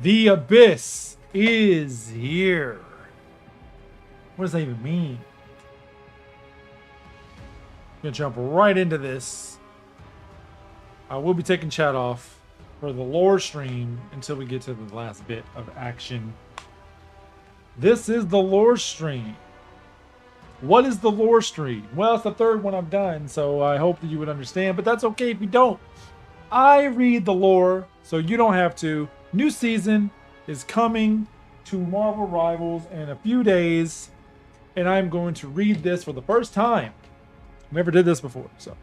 The abyss is here. What does that even mean? I'm gonna jump right into this. I will be taking chat off for the lore stream until we get to the last bit of action. This is the lore stream. What is the lore stream? Well, it's the third one I've done, so I hope that you would understand, but that's okay if you don't. I read the lore, so you don't have to. New season is coming to Marvel Rivals in a few days, and I'm going to read this for the first time. Never did this before, so.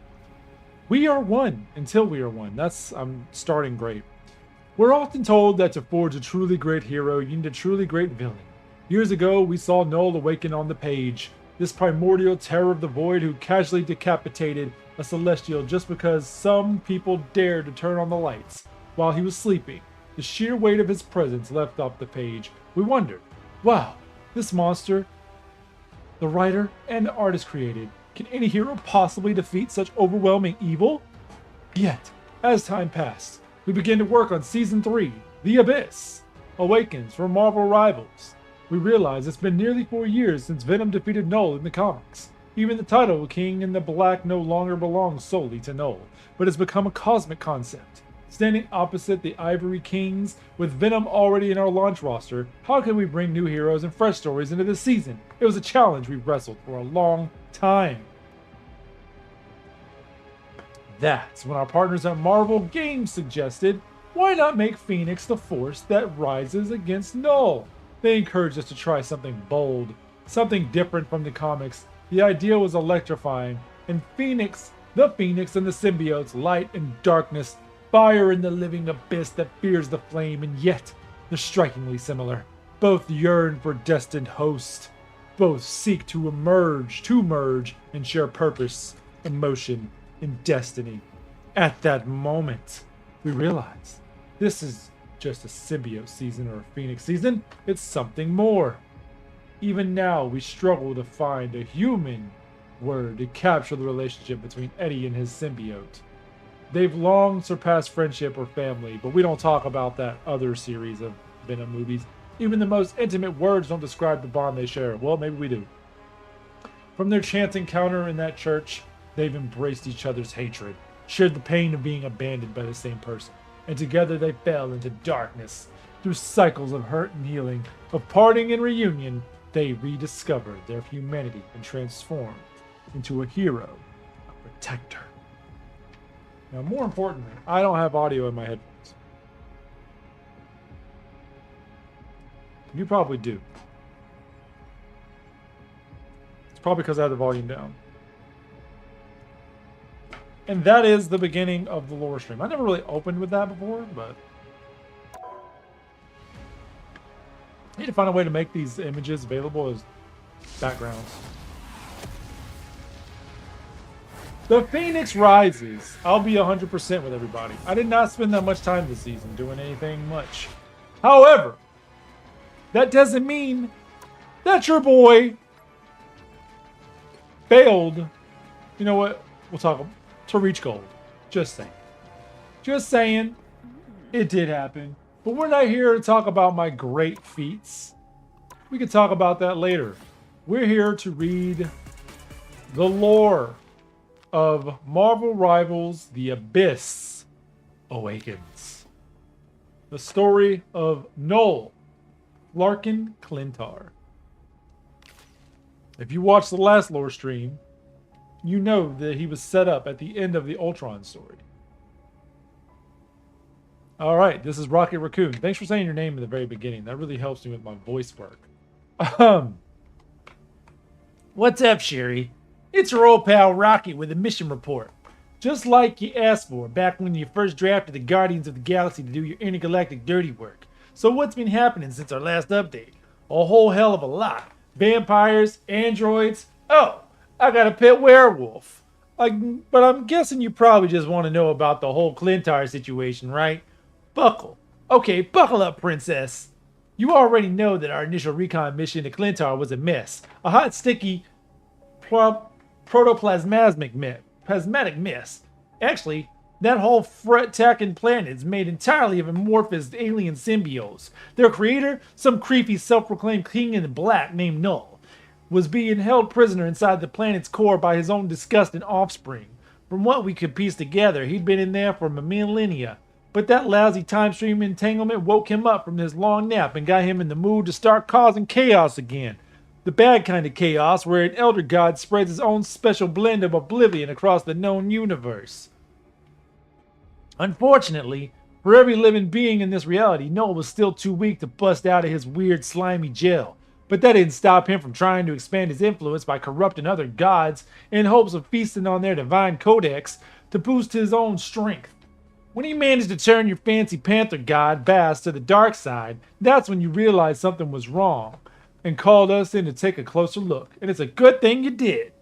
We are one until we are one. I'm starting great. We're often told that to forge a truly great hero, you need a truly great villain. Years ago, we saw Null awaken on the page, this primordial terror of the void who casually decapitated a celestial just because some people dared to turn on the lights while he was sleeping. The sheer weight of his presence left off the page. We wondered, wow, this monster, the writer and the artist created, can any hero possibly defeat such overwhelming evil? Yet, as time passed, we began to work on Season 3, The Abyss Awakens for Marvel Rivals. We realized it's been nearly 4 years since Venom defeated Null in the comics. Even the title, King in the Black, no longer belongs solely to Null, but has become a cosmic concept. Standing opposite the Ivory Kings, with Venom already in our launch roster, how can we bring new heroes and fresh stories into this season? It was a challenge we wrestled for a long time. That's when our partners at Marvel Games suggested, why not make Phoenix the force that rises against Null? They encouraged us to try something bold, something different from the comics. The idea was electrifying, and the Phoenix and the symbiotes, light and darkness, fire in the living abyss that fears the flame, and yet they're strikingly similar. Both yearn for destined host. Both seek to merge, and share purpose, emotion, and destiny. At that moment, we realized this is just a symbiote season or a Phoenix season. It's something more. Even now, we struggle to find a human word to capture the relationship between Eddie and his symbiote. They've long surpassed friendship or family, but we don't talk about that other series of Venom movies. Even the most intimate words don't describe the bond they share. Well, maybe we do. From their chance encounter in that church, they've embraced each other's hatred, shared the pain of being abandoned by the same person, and together they fell into darkness. Through cycles of hurt and healing, of parting and reunion, they rediscovered their humanity and transformed into a hero, a protector. Now, more importantly, I don't have audio in my headphones. You probably do. It's probably because I have the volume down. And that is the beginning of the lore stream. I never really opened with that before, but I need to find a way to make these images available as backgrounds. The Phoenix rises. I'll be 100% with everybody. I did not spend that much time this season doing anything much. However, that doesn't mean that your boy failed. You know what? We'll talk to reach gold. Just saying. Just saying. It did happen. But we're not here to talk about my great feats. We can talk about that later. We're here to read the lore of Marvel Rivals The Abyss Awakens. The story of Null, Larkin Clintar. If you watched the last lore stream, you know that he was set up at the end of the Ultron story. All right, this is Rocket Raccoon. Thanks for saying your name in the very beginning. That really helps me with my voice work. What's up, Sherry? It's your old pal Rocket with a mission report. Just like you asked for back when you first drafted the Guardians of the Galaxy to do your intergalactic dirty work. So what's been happening since our last update? A whole hell of a lot. Vampires, androids. Oh, I got a pet werewolf. But I'm guessing you probably just want to know about the whole Clintar situation, right? Buckle. Okay, buckle up, princess. You already know that our initial recon mission to Clintar was a mess. A hot, sticky, protoplasmatic mess. Actually, That whole fret-tacking planet is made entirely of amorphous alien symbiotes. Their creator, some creepy self-proclaimed king in black named Null, was being held prisoner inside the planet's core by his own disgusting offspring. From what we could piece together, he'd been in there for millennia. But that lousy time stream entanglement woke him up from his long nap and got him in the mood to start causing chaos again. The bad kind of chaos where an elder god spreads his own special blend of oblivion across the known universe. Unfortunately, for every living being in this reality, Noah was still too weak to bust out of his weird slimy jail. But that didn't stop him from trying to expand his influence by corrupting other gods in hopes of feasting on their divine codex to boost his own strength. When he managed to turn your fancy panther god, Bass, to the dark side, that's when you realized something was wrong and called us in to take a closer look. And it's a good thing you did.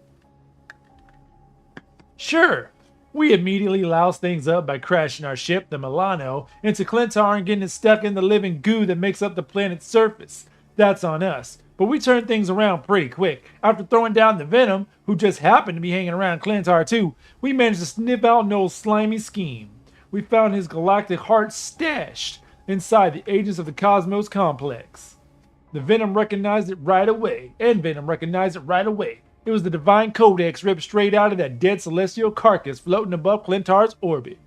Sure, we immediately loused things up by crashing our ship, the Milano, into Clintar and getting it stuck in the living goo that makes up the planet's surface. That's on us. But we turned things around pretty quick. After throwing down the Venom, who just happened to be hanging around Clintar too, we managed to sniff out Noel's slimy scheme. We found his galactic heart stashed inside the Agents of the Cosmos complex. The Venom recognized it right away, and Venom recognized it right away. It was the divine codex ripped straight out of that dead celestial carcass floating above Clintar's orbit.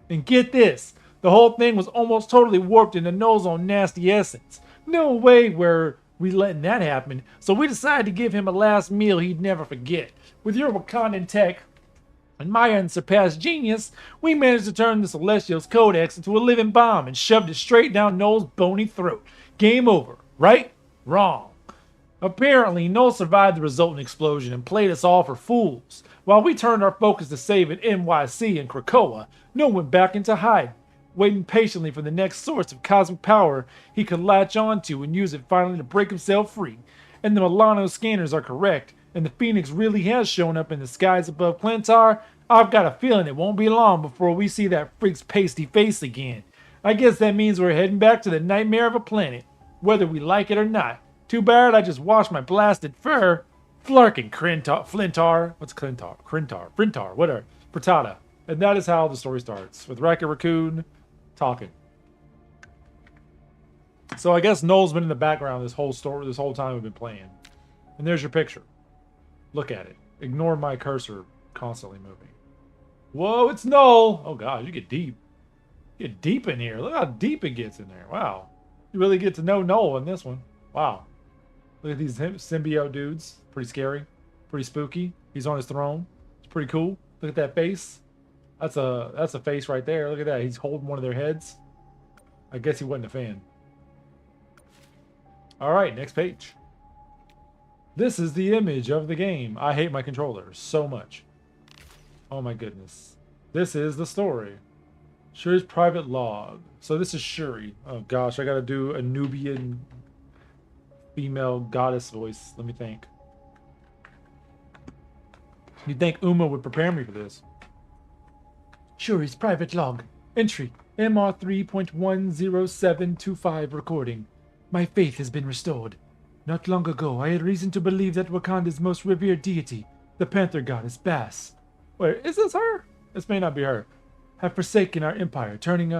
And get this, the whole thing was almost totally warped into Noel's own nasty essence. No way were we letting that happen, so we decided to give him a last meal he'd never forget. With your Wakandan tech and my unsurpassed genius, we managed to turn the Celestial's codex into a living bomb and shoved it straight down Noel's bony throat. Game over, right? Wrong. Apparently, Noel survived the resultant explosion and played us all for fools. While we turned our focus to saving NYC and Krakoa, Noel went back into hiding, waiting patiently for the next source of cosmic power he could latch onto and use it finally to break himself free. And the Milano scanners are correct, and the Phoenix really has shown up in the skies above Clintar. I've got a feeling it won't be long before we see that freak's pasty face again. I guess that means we're heading back to the nightmare of a planet, whether we like it or not. Too bad I just washed my blasted fur. Flarkin' Flintar. What's Clintar? Frintar, whatever. Frittata. And that is how the story starts, with Rocket Raccoon talking. So I guess Noel's been in the background this whole story, this whole time we've been playing. And there's your picture. Look at it. Ignore my cursor constantly moving. Whoa, it's Noel! Oh gosh, you get deep. You get deep in here. Look how deep it gets in there. Wow. You really get to know Noel in this one. Wow. Look at these symbiote dudes. Pretty scary. Pretty spooky. He's on his throne. It's pretty cool. Look at that face. That's a face right there. Look at that. He's holding one of their heads. I guess he wasn't a fan. Alright, next page. This is the image of the game. I hate my controller so much. Oh my goodness. This is the story. Shuri's private log. So this is Shuri. Oh gosh, I gotta do a Nubian female goddess voice. Let me think. You'd think Uma would prepare me for this. Shuri's private log. Entry. MR3.10725 recording. My faith has been restored. Not long ago, I had reason to believe that Wakanda's most revered deity, the Panther Goddess Bass. Wait, is this her? This may not be her. Have forsaken our empire, turning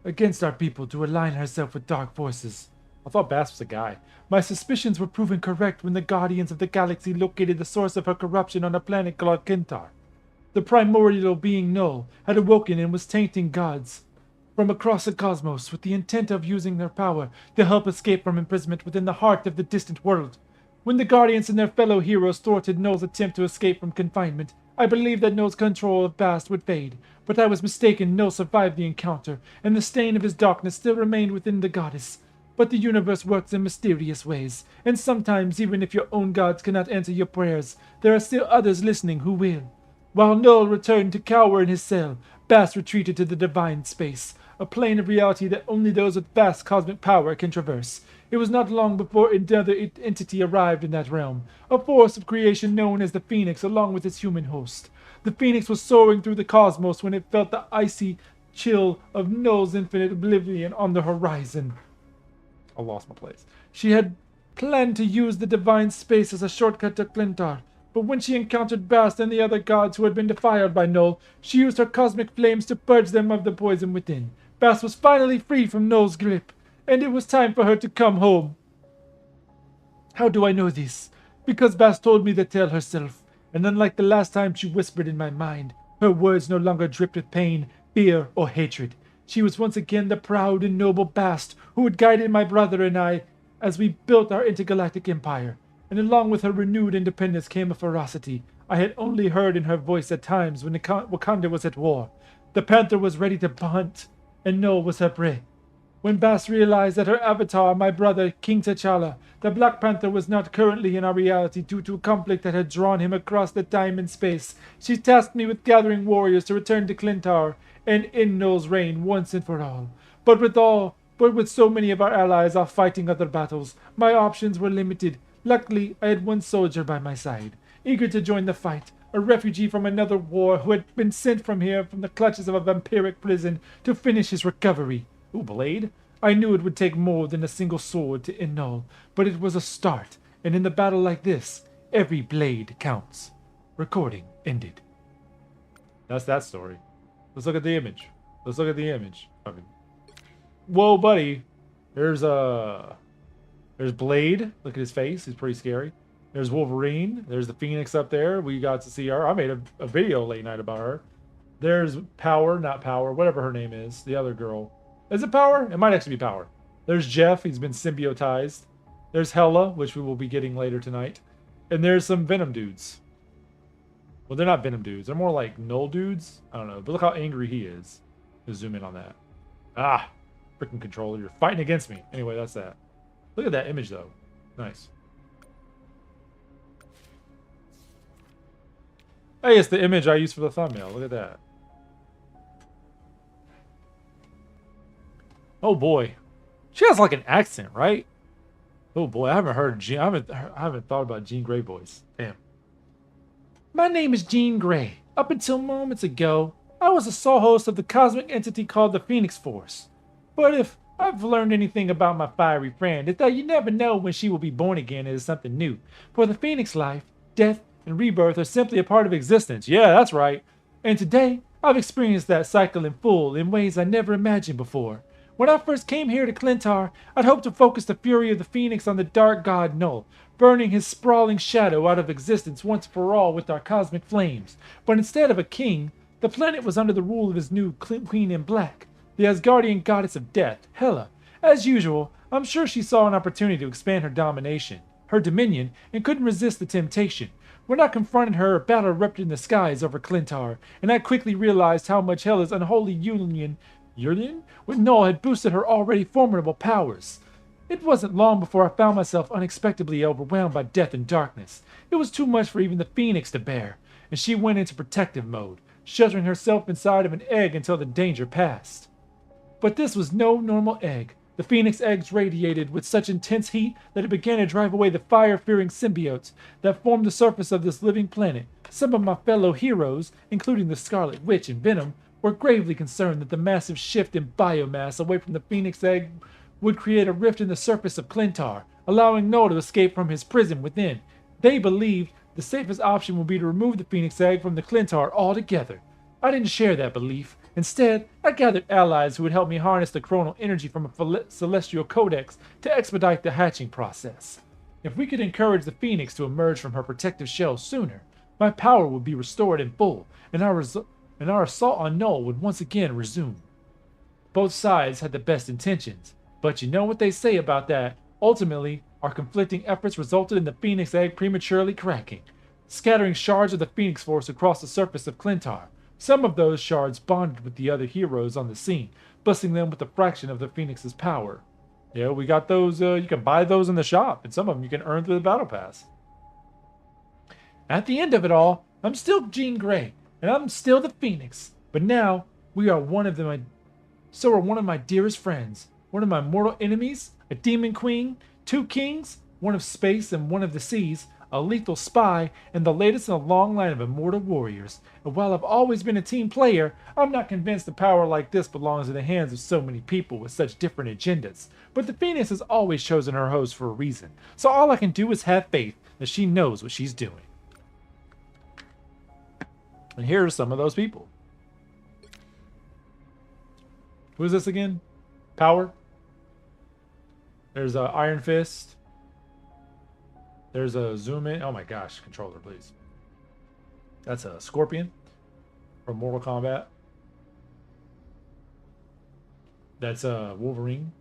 against our people to align herself with dark forces. I thought Bass was a guy. My suspicions were proven correct when the Guardians of the Galaxy located the source of her corruption on a planet called Kintar. The primordial being Null had awoken and was tainting gods from across the cosmos with the intent of using their power to help escape from imprisonment within the heart of the distant world. When the Guardians and their fellow heroes thwarted Null's attempt to escape from confinement, I believed that Null's control of Bast would fade, but I was mistaken. Null survived the encounter, and the stain of his darkness still remained within the goddess. But the universe works in mysterious ways, and sometimes even if your own gods cannot answer your prayers, there are still others listening who will. While Null returned to cower in his cell, Bast retreated to the divine space, a plane of reality that only those with vast cosmic power can traverse. It was not long before another entity arrived in that realm, a force of creation known as the Phoenix along with its human host. The Phoenix was soaring through the cosmos when it felt the icy chill of Null's infinite oblivion on the horizon. I lost my place. She had planned to use the divine space as a shortcut to Clintar, But when she encountered Bast and the other gods who had been defiled by Null, she used her cosmic flames to purge them of the poison within. Bast was finally free from Null's grip, and it was time for her to come home. How do I know this? Because Bast told me the tale herself, and unlike the last time she whispered in my mind, her words no longer dripped with pain, fear, or hatred. She was once again the proud and noble Bast who had guided my brother and I as we built our intergalactic empire. And along with her renewed independence came a ferocity I had only heard in her voice at times when Wakanda was at war. The panther was ready to hunt, and Null was her prey. When Bast realized that her avatar, my brother, King T'Challa, the Black Panther, was not currently in our reality due to a conflict that had drawn him across the time and space, she tasked me with gathering warriors to return to Clintar and end Null's reign once and for all. But with so many of our allies off fighting other battles, my options were limited. Luckily, I had one soldier by my side, eager to join the fight, a refugee from another war who had been sent from here from the clutches of a vampiric prison to finish his recovery. Ooh, blade? I knew it would take more than a single sword to end Null, but it was a start, and in a battle like this, every blade counts. Recording ended. That's that story. Let's look at the image. Okay. Whoa, buddy. There's Blade. Look at his face. He's pretty scary. There's Wolverine. There's the Phoenix up there. We got to see her. I made a video late night about her. There's Power, not Power, whatever her name is. The other girl. Is it Power? It might actually be Power. There's Jeff. He's been symbiotized. There's Hela, which we will be getting later tonight. And there's some Venom dudes. Well, they're not Venom dudes. They're more like Null dudes. I don't know. But look how angry he is. Let's zoom in on that. Ah, freaking controller. You're fighting against me. Anyway, that's that. Look at that image, though. Nice. Hey, it's the image I used for the thumbnail. Look at that. Oh boy, she has like an accent, right? Oh boy, I haven't heard Jean. I haven't thought about Jean Grey voice. Damn. My name is Jean Grey. Up until moments ago, I was a sole host of the cosmic entity called the Phoenix Force. But if I've learned anything about my fiery friend, it's that you never know when she will be born again as something new. For the Phoenix life, death, and rebirth are simply a part of existence. Yeah, that's right. And today, I've experienced that cycle in full in ways I never imagined before. When I first came here to Clintar, I'd hoped to focus the fury of the Phoenix on the dark god Null, burning his sprawling shadow out of existence once for all with our cosmic flames. But instead of a king, the planet was under the rule of his new queen in black, the Asgardian goddess of death, Hela. As usual, I'm sure she saw an opportunity to expand her domination, her dominion, and couldn't resist the temptation. When I confronted her, a battle erupted in the skies over Clintar, and I quickly realized how much Hela's unholy union with Null had boosted her already formidable powers. It wasn't long before I found myself unexpectedly overwhelmed by death and darkness. It was too much for even the Phoenix to bear, and she went into protective mode, sheltering herself inside of an egg until the danger passed. But this was no normal egg. The Phoenix eggs radiated with such intense heat that it began to drive away the fire-fearing symbiotes that formed the surface of this living planet. Some of my fellow heroes, including the Scarlet Witch and Venom, were gravely concerned that the massive shift in biomass away from the Phoenix egg would create a rift in the surface of Clintar, allowing Null to escape from his prison within. They believed the safest option would be to remove the Phoenix egg from the Clintar altogether. I didn't share that belief. Instead, I gathered allies who would help me harness the chronal energy from a celestial codex to expedite the hatching process. If we could encourage the Phoenix to emerge from her protective shell sooner, my power would be restored in full, and our assault on Null would once again resume. Both sides had the best intentions, but you know what they say about that. Ultimately, our conflicting efforts resulted in the Phoenix egg prematurely cracking, scattering shards of the Phoenix Force across the surface of Clintar. Some of those shards bonded with the other heroes on the scene, busting them with a fraction of the Phoenix's power. Yeah, we got those, you can buy those in the shop, and some of them you can earn through the battle pass. At the end of it all, I'm still Jean Grey, and I'm still the Phoenix, but now we are one of my dearest friends, one of my mortal enemies, a demon queen, 2 kings, one of space and one of the seas, a lethal spy, and the latest in a long line of immortal warriors. And while I've always been a team player, I'm not convinced a power like this belongs in the hands of so many people with such different agendas. But the Phoenix has always chosen her host for a reason, so all I can do is have faith that she knows what she's doing. And here are some of those people. Who is this again? Power. There's a Iron Fist. There's a zoom in. Oh my gosh, controller, please. That's a Scorpion from Mortal Kombat. That's a Wolverine.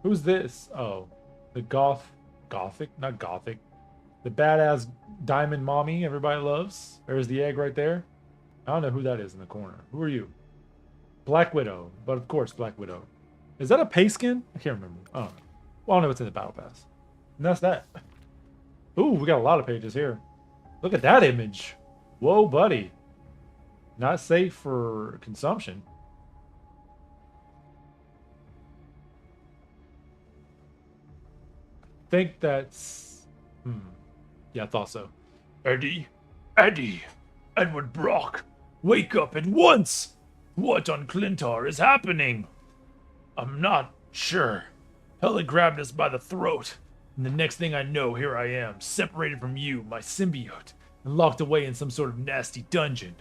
Who's this? Oh, the Gothic, not Gothic. The badass diamond mommy everybody loves. There's the egg right there. I don't know who that is in the corner. Who are you? Black Widow, but of course Black Widow. Is that a pay skin? I can't remember. I don't know. Well, I don't know what's in the battle pass. And that's that. Ooh, we got a lot of pages here. Look at that image. Whoa, buddy. Not safe for consumption. I think that's... Yeah, I thought so. Eddie, Edward Brock, wake up at once! What on Clintar is happening? I'm not sure. Hella grabbed us by the throat, and the next thing I know, here I am, separated from you, my symbiote, and locked away in some sort of nasty dungeon.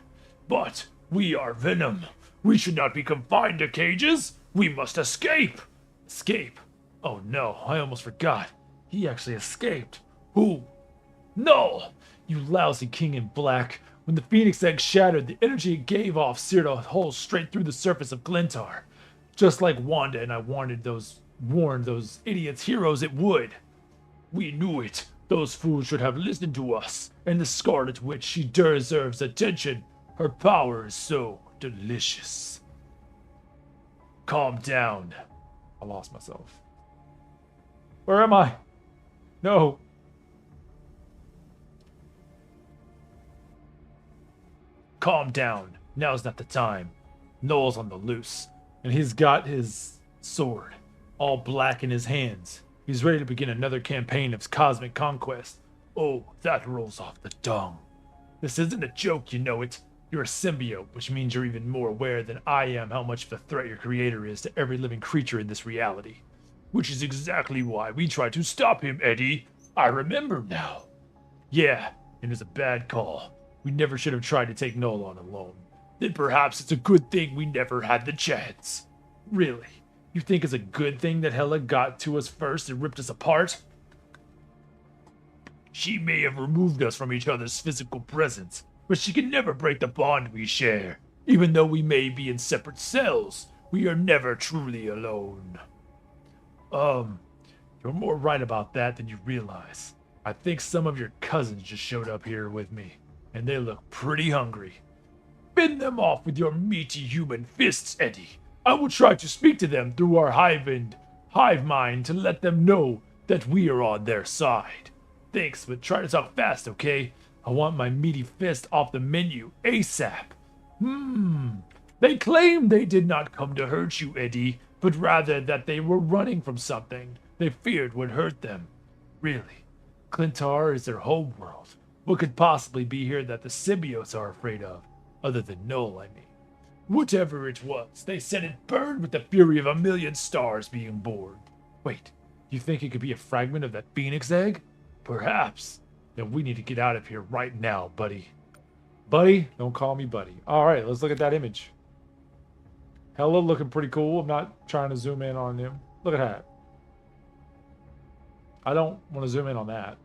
But we are Venom. We should not be confined to cages. We must escape. Escape? Oh no, I almost forgot. He actually escaped. Who? No! You lousy king in black. When the Phoenix Egg shattered, the energy it gave off seared a hole straight through the surface of Glintar. Just like Wanda and I warned those idiots heroes it would. We knew it. Those fools should have listened to us. And the Scarlet Witch, she deserves attention. Her power is so delicious. Calm down. I lost myself. Where am I? No. Calm down. Now's not the time. Noel's on the loose. And he's got his sword, all black in his hands. He's ready to begin another campaign of cosmic conquest. Oh, that rolls off the tongue. This isn't a joke, you know it. You're a symbiote, which means you're even more aware than I am how much of a threat your creator is to every living creature in this reality. Which is exactly why we tried to stop him, Eddie. I remember now. Yeah, it was a bad call. We never should have tried to take Noel on alone. Then perhaps it's a good thing we never had the chance. Really? You think it's a good thing that Hela got to us first and ripped us apart? She may have removed us from each other's physical presence, but she can never break the bond we share. Even though we may be in separate cells, we are never truly alone. You're more right about that than you realize. I think some of your cousins just showed up here with me, and they look pretty hungry. Bend them off with your meaty human fists, Eddie. I will try to speak to them through our hive mind to let them know that we are on their side. Thanks, but try to talk fast, okay? I want my meaty fist off the menu ASAP. They claim they did not come to hurt you, Eddie, but rather that they were running from something they feared would hurt them. Really, Clintar is their home world. What could possibly be here that the symbiotes are afraid of? Other than Noel, I mean. Whatever it was, they said it burned with the fury of 1,000,000 stars being born. Wait, you think it could be a fragment of that Phoenix Egg? Perhaps. Then we need to get out of here right now, buddy. Buddy? Don't call me buddy. Alright, let's look at that image. Hella looking pretty cool. I'm not trying to zoom in on him. Look at that. I don't want to zoom in on that.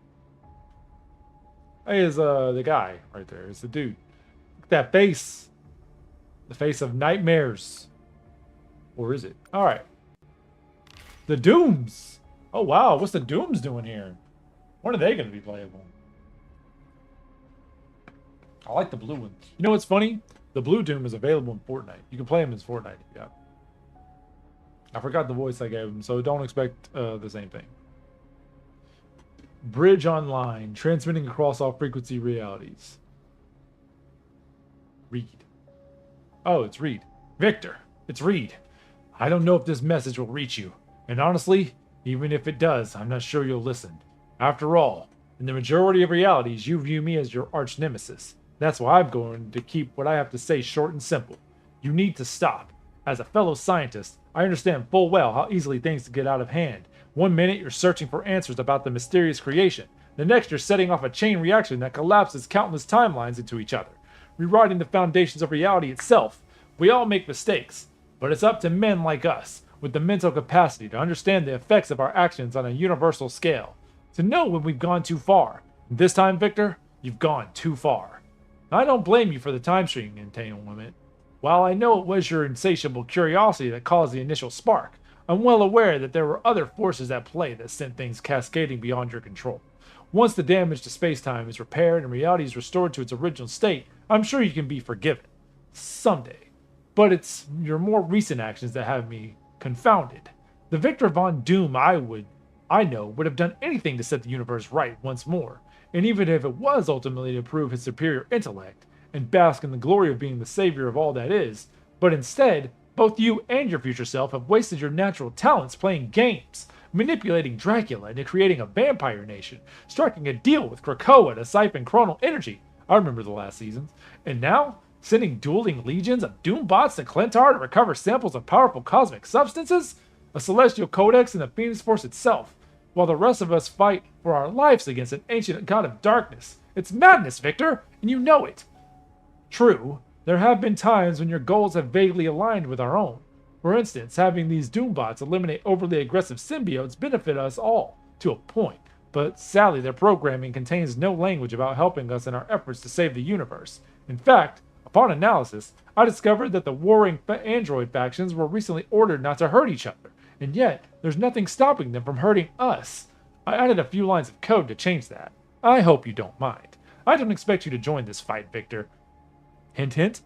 Hey, is the guy right there. It's the dude. Look at that face. The face of nightmares. Or is it? Alright. The Dooms. Oh, wow. What's the Dooms doing here? When are they going to be playable? I like the blue one. You know what's funny? The blue Doom is available in Fortnite. You can play him as Fortnite. Yeah. I forgot the voice I gave him, so don't expect the same thing. Bridge online, transmitting across all frequency realities. Read. Oh, it's Reed. Victor, it's Reed. I don't know if this message will reach you. And honestly, even if it does, I'm not sure you'll listen. After all, in the majority of realities, you view me as your arch nemesis. That's why I'm going to keep what I have to say short and simple. You need to stop. As a fellow scientist, I understand full well how easily things can get out of hand. One minute you're searching for answers about the mysterious creation. The next you're setting off a chain reaction that collapses countless timelines into each other, rewriting the foundations of reality itself. We all make mistakes, but it's up to men like us, with the mental capacity to understand the effects of our actions on a universal scale, to know when we've gone too far. And this time, Victor, you've gone too far. I don't blame you for the time stream entanglement. While I know it was your insatiable curiosity that caused the initial spark, I'm well aware that there were other forces at play that sent things cascading beyond your control. Once the damage to space-time is repaired and reality is restored to its original state, I'm sure you can be forgiven. Someday. But it's your more recent actions that have me confounded. The Victor Von Doom I know would have done anything to set the universe right once more, and even if it was ultimately to prove his superior intellect, and bask in the glory of being the savior of all that is, but instead, both you and your future self have wasted your natural talents playing games, manipulating Dracula into creating a vampire nation, striking a deal with Krakoa to siphon chronal energy. I remember the last seasons. And now, sending dueling legions of Doombots to Clintar to recover samples of powerful cosmic substances? A celestial codex in the Phoenix Force itself, while the rest of us fight for our lives against an ancient god of darkness. It's madness, Victor, and you know it. True, there have been times when your goals have vaguely aligned with our own. For instance, having these Doombots eliminate overly aggressive symbiotes benefit us all, to a point, but sadly their programming contains no language about helping us in our efforts to save the universe. In fact, upon analysis, I discovered that the warring android factions were recently ordered not to hurt each other, and yet there's nothing stopping them from hurting us. I added a few lines of code to change that. I hope you don't mind. I don't expect you to join this fight, Victor. Hint, hint.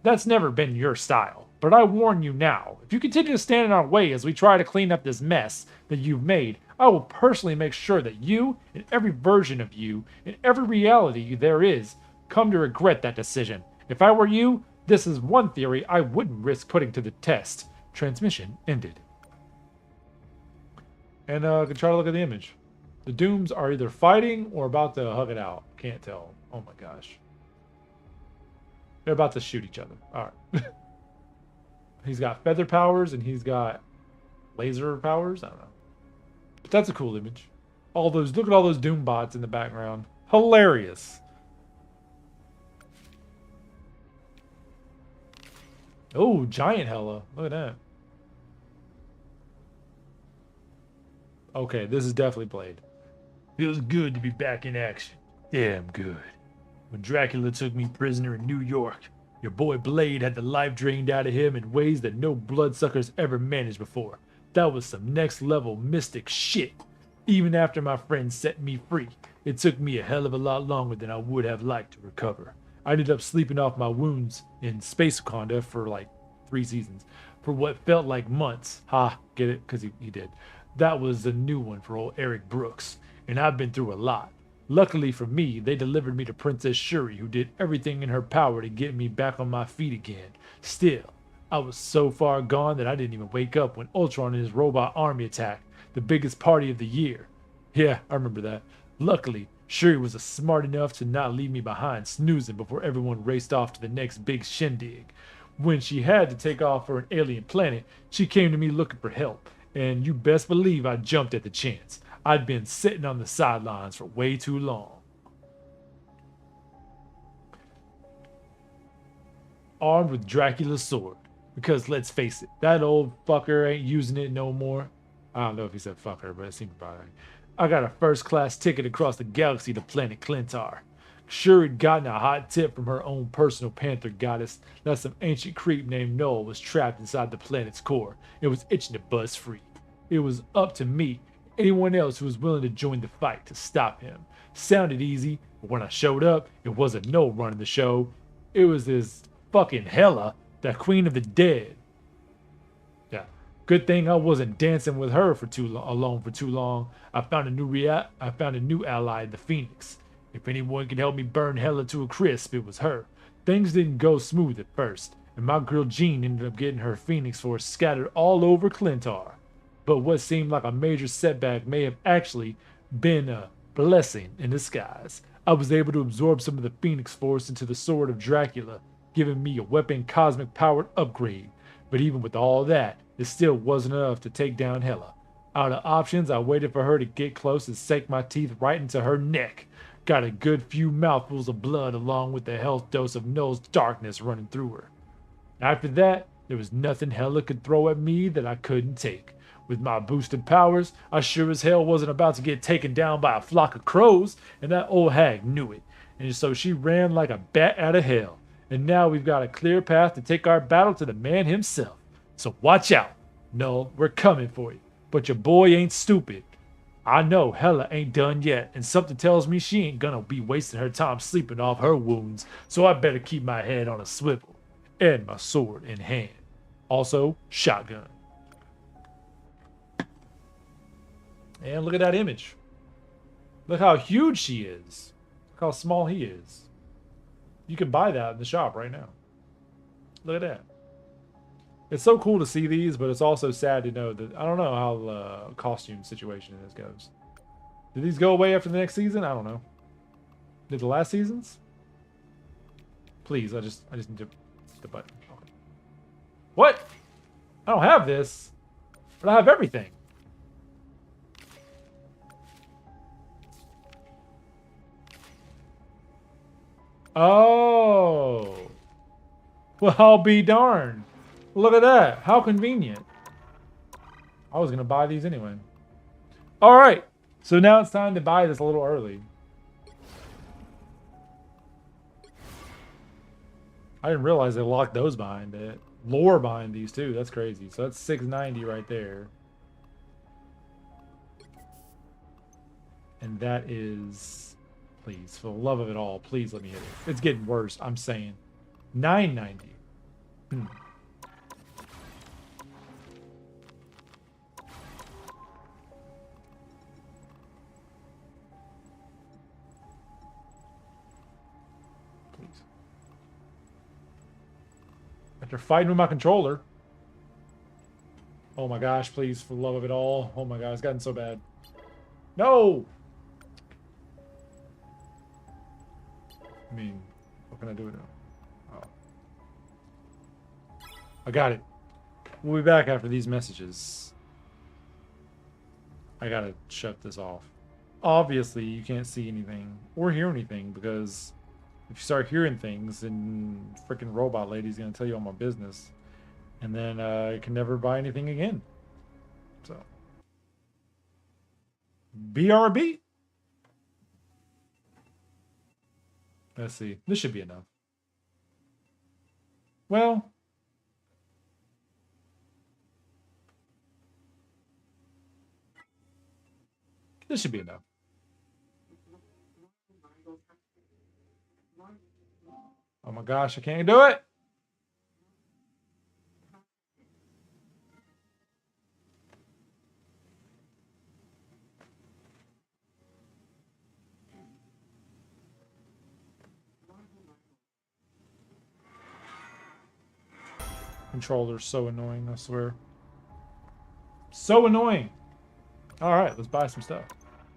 That's never been your style. But I warn you now, if you continue to stand in our way as we try to clean up this mess that you've made, I will personally make sure that you, and every version of you, in every reality there is, come to regret that decision. If I were you, this is one theory I wouldn't risk putting to the test. Transmission ended. And can try to look at the image. The Dooms are either fighting or about to hug it out. Can't tell. Oh my gosh. They're about to shoot each other. Alright. He's got feather powers and he's got laser powers. I don't know. But that's a cool image. Look at all those Doom bots in the background. Hilarious. Oh, giant Hella. Look at that. Okay, this is definitely Blade. Feels good to be back in action. Damn good. When Dracula took me prisoner in New York, your boy Blade had the life drained out of him in ways that no bloodsuckers ever managed before. That was some next level mystic shit. Even after my friends set me free, it took me a hell of a lot longer than I would have liked to recover. I ended up sleeping off my wounds in Space Wakanda for like 3 seasons. For what felt like months. Ha, get it? Because he did. That was a new one for old Eric Brooks. And I've been through a lot. Luckily for me, they delivered me to Princess Shuri, who did everything in her power to get me back on my feet again. Still, I was so far gone that I didn't even wake up when Ultron and his robot army attacked, the biggest party of the year. Yeah, I remember that. Luckily, Shuri was smart enough to not leave me behind snoozing before everyone raced off to the next big shindig. When she had to take off for an alien planet, she came to me looking for help, and you best believe I jumped at the chance. I'd been sitting on the sidelines for way too long. Armed with Dracula's sword. Because let's face it, that old fucker ain't using it no more. I don't know if he said fucker, but it seemed about right. I got a first-class ticket across the galaxy to planet Clintar. Shuri'd gotten a hot tip from her own personal panther goddess that some ancient creep named Noel was trapped inside the planet's core. It was itching to buzz free. It was up to me, anyone else who was willing to join the fight, to stop him. Sounded easy, but when I showed up, it wasn't Noel running the show. It was this fucking Hela, the queen of the dead. Yeah, good thing I wasn't dancing with her alone for too long. I found a new ally in the Phoenix. If anyone could help me burn Hela to a crisp, it was her. Things didn't go smooth at first, and my girl Jean ended up getting her Phoenix Force scattered all over Clintar. But what seemed like a major setback may have actually been a blessing in disguise. I was able to absorb some of the Phoenix Force into the Sword of Dracula, giving me a weapon cosmic powered upgrade. But even with all that, it still wasn't enough to take down Hela. Out of options, I waited for her to get close and sank my teeth right into her neck. Got a good few mouthfuls of blood along with a health dose of Noel's darkness running through her. After that, there was nothing Hella could throw at me that I couldn't take. With my boosted powers, I sure as hell wasn't about to get taken down by a flock of crows, and that old hag knew it. And so she ran like a bat out of hell. And now we've got a clear path to take our battle to the man himself. So watch out. No, we're coming for you. But your boy ain't stupid. I know Hella ain't done yet, and something tells me she ain't gonna be wasting her time sleeping off her wounds, so I better keep my head on a swivel and my sword in hand. Also, shotgun. And look at that image. Look how huge she is. Look how small he is. You can buy that in the shop right now. Look at that. It's so cool to see these, but it's also sad to know that I don't know how the costume situation in this goes. Did these go away after the next season? I don't know. Did the last seasons? Please, I just need to hit the button. Okay. What? I don't have this, but I have everything. Oh. Well, I'll be darned. Look at that. How convenient. I was going to buy these anyway. All right. So now it's time to buy this a little early. I didn't realize they locked those behind it. Lore behind these too. That's crazy. So that's $6.90 right there. And that is, please, for the love of it all, please let me hit it. It's getting worse. I'm saying $9.90. After fighting with my controller. Oh my gosh, please, for the love of it all. Oh my god, it's gotten so bad. No! I mean, what can I do with it? Oh. I got it. We'll be back after these messages. I gotta shut this off. Obviously, you can't see anything or hear anything because if you start hearing things, then freaking robot lady's gonna tell you all my business, and then I can never buy anything again. So, BRB. Let's see. This should be enough. Well, this should be enough. Oh my gosh, I can't do it. Controller's so annoying, I swear. So annoying. All right, let's buy some stuff.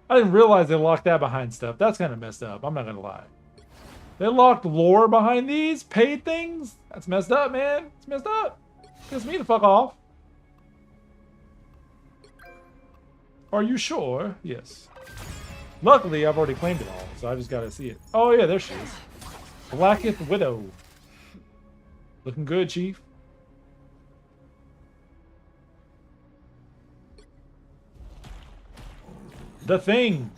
I didn't realize they locked that behind stuff. That's kind of messed up. I'm not going to lie. They locked lore behind these paid things? That's messed up, man. It's messed up. Piss me the fuck off. Are you sure? Yes. Luckily, I've already claimed it all, so I just gotta see it. Oh yeah, there she is. Blacketh Widow. Looking good, Chief. The Thing.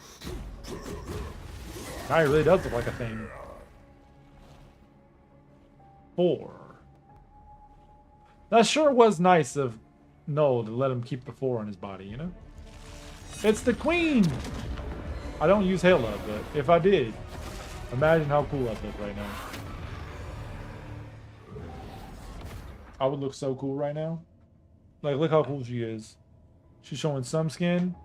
Guy really does look like a thing. 4. That sure was nice of Noel to let him keep the 4 on his body, you know? It's the Queen! I don't use Halo, but if I did, imagine how cool I'd look right now. I would look so cool right now. Like, look how cool she is. She's showing some skin.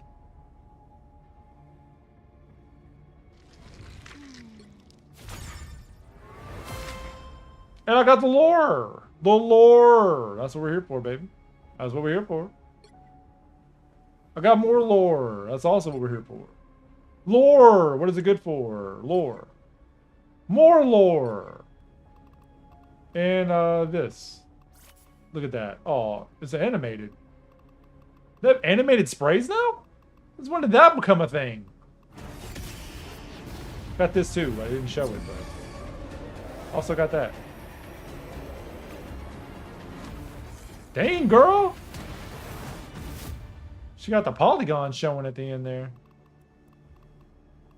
And I got the lore! The lore! That's what we're here for, baby. That's what we're here for. I got more lore. That's also what we're here for. Lore! What is it good for? Lore. More lore! And, this. Look at that. Oh, it's animated. They have animated sprays now? Since when did that become a thing? Got this too, but I didn't show it, but also got that. Dang, girl! She got the polygon showing at the end there.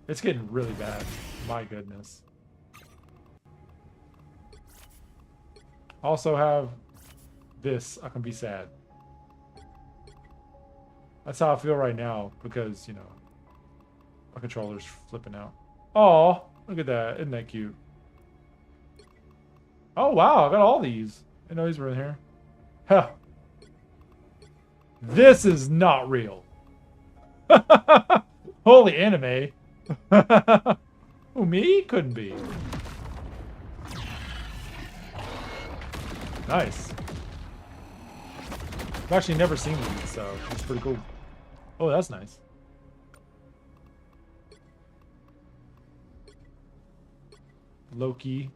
It's getting really bad. My goodness. Also have this. I can be sad. That's how I feel right now because, you know, my controller's flipping out. Oh, look at that. Isn't that cute? Oh, wow. I got all these. I know these were in here. Huh. This is not real. Holy anime. Who, me? Couldn't be. Nice. I've actually never seen these, so it's pretty cool. Oh, that's nice. Loki.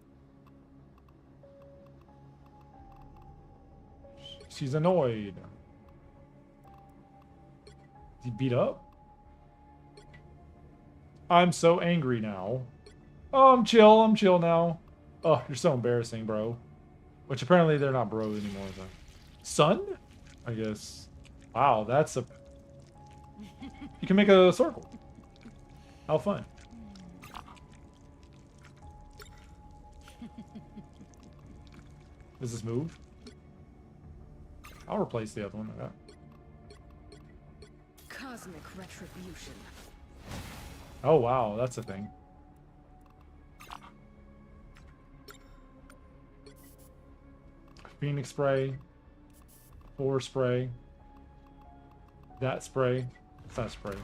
She's annoyed. Is he beat up? I'm so angry now. Oh, I'm chill now. Oh, you're so embarrassing, bro. Which apparently they're not bros anymore, though. Son? I guess. Wow, that's a... You can make a circle. How fun. Does this move? I'll replace the other one I got. Cosmic retribution. Oh, wow, that's a thing. Phoenix spray. Floor spray. That spray. What's that spray?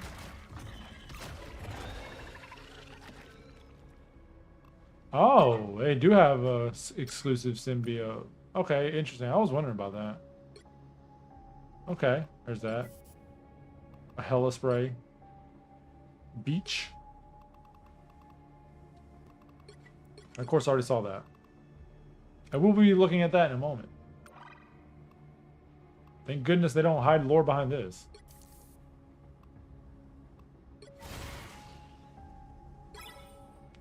Oh, they do have a exclusive symbiote. Okay, interesting. I was wondering about that. Okay, there's that. A Hella spray. Beach. Of course, I already saw that. I will be looking at that in a moment. Thank goodness they don't hide lore behind this.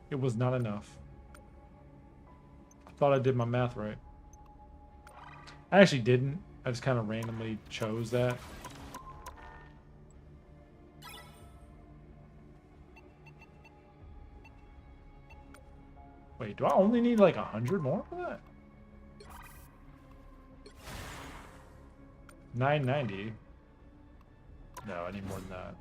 It was not enough. Thought I did my math right. I actually didn't. I just kind of randomly chose that. Wait, do I only need like 100 more for that? 990. No, I need more than that.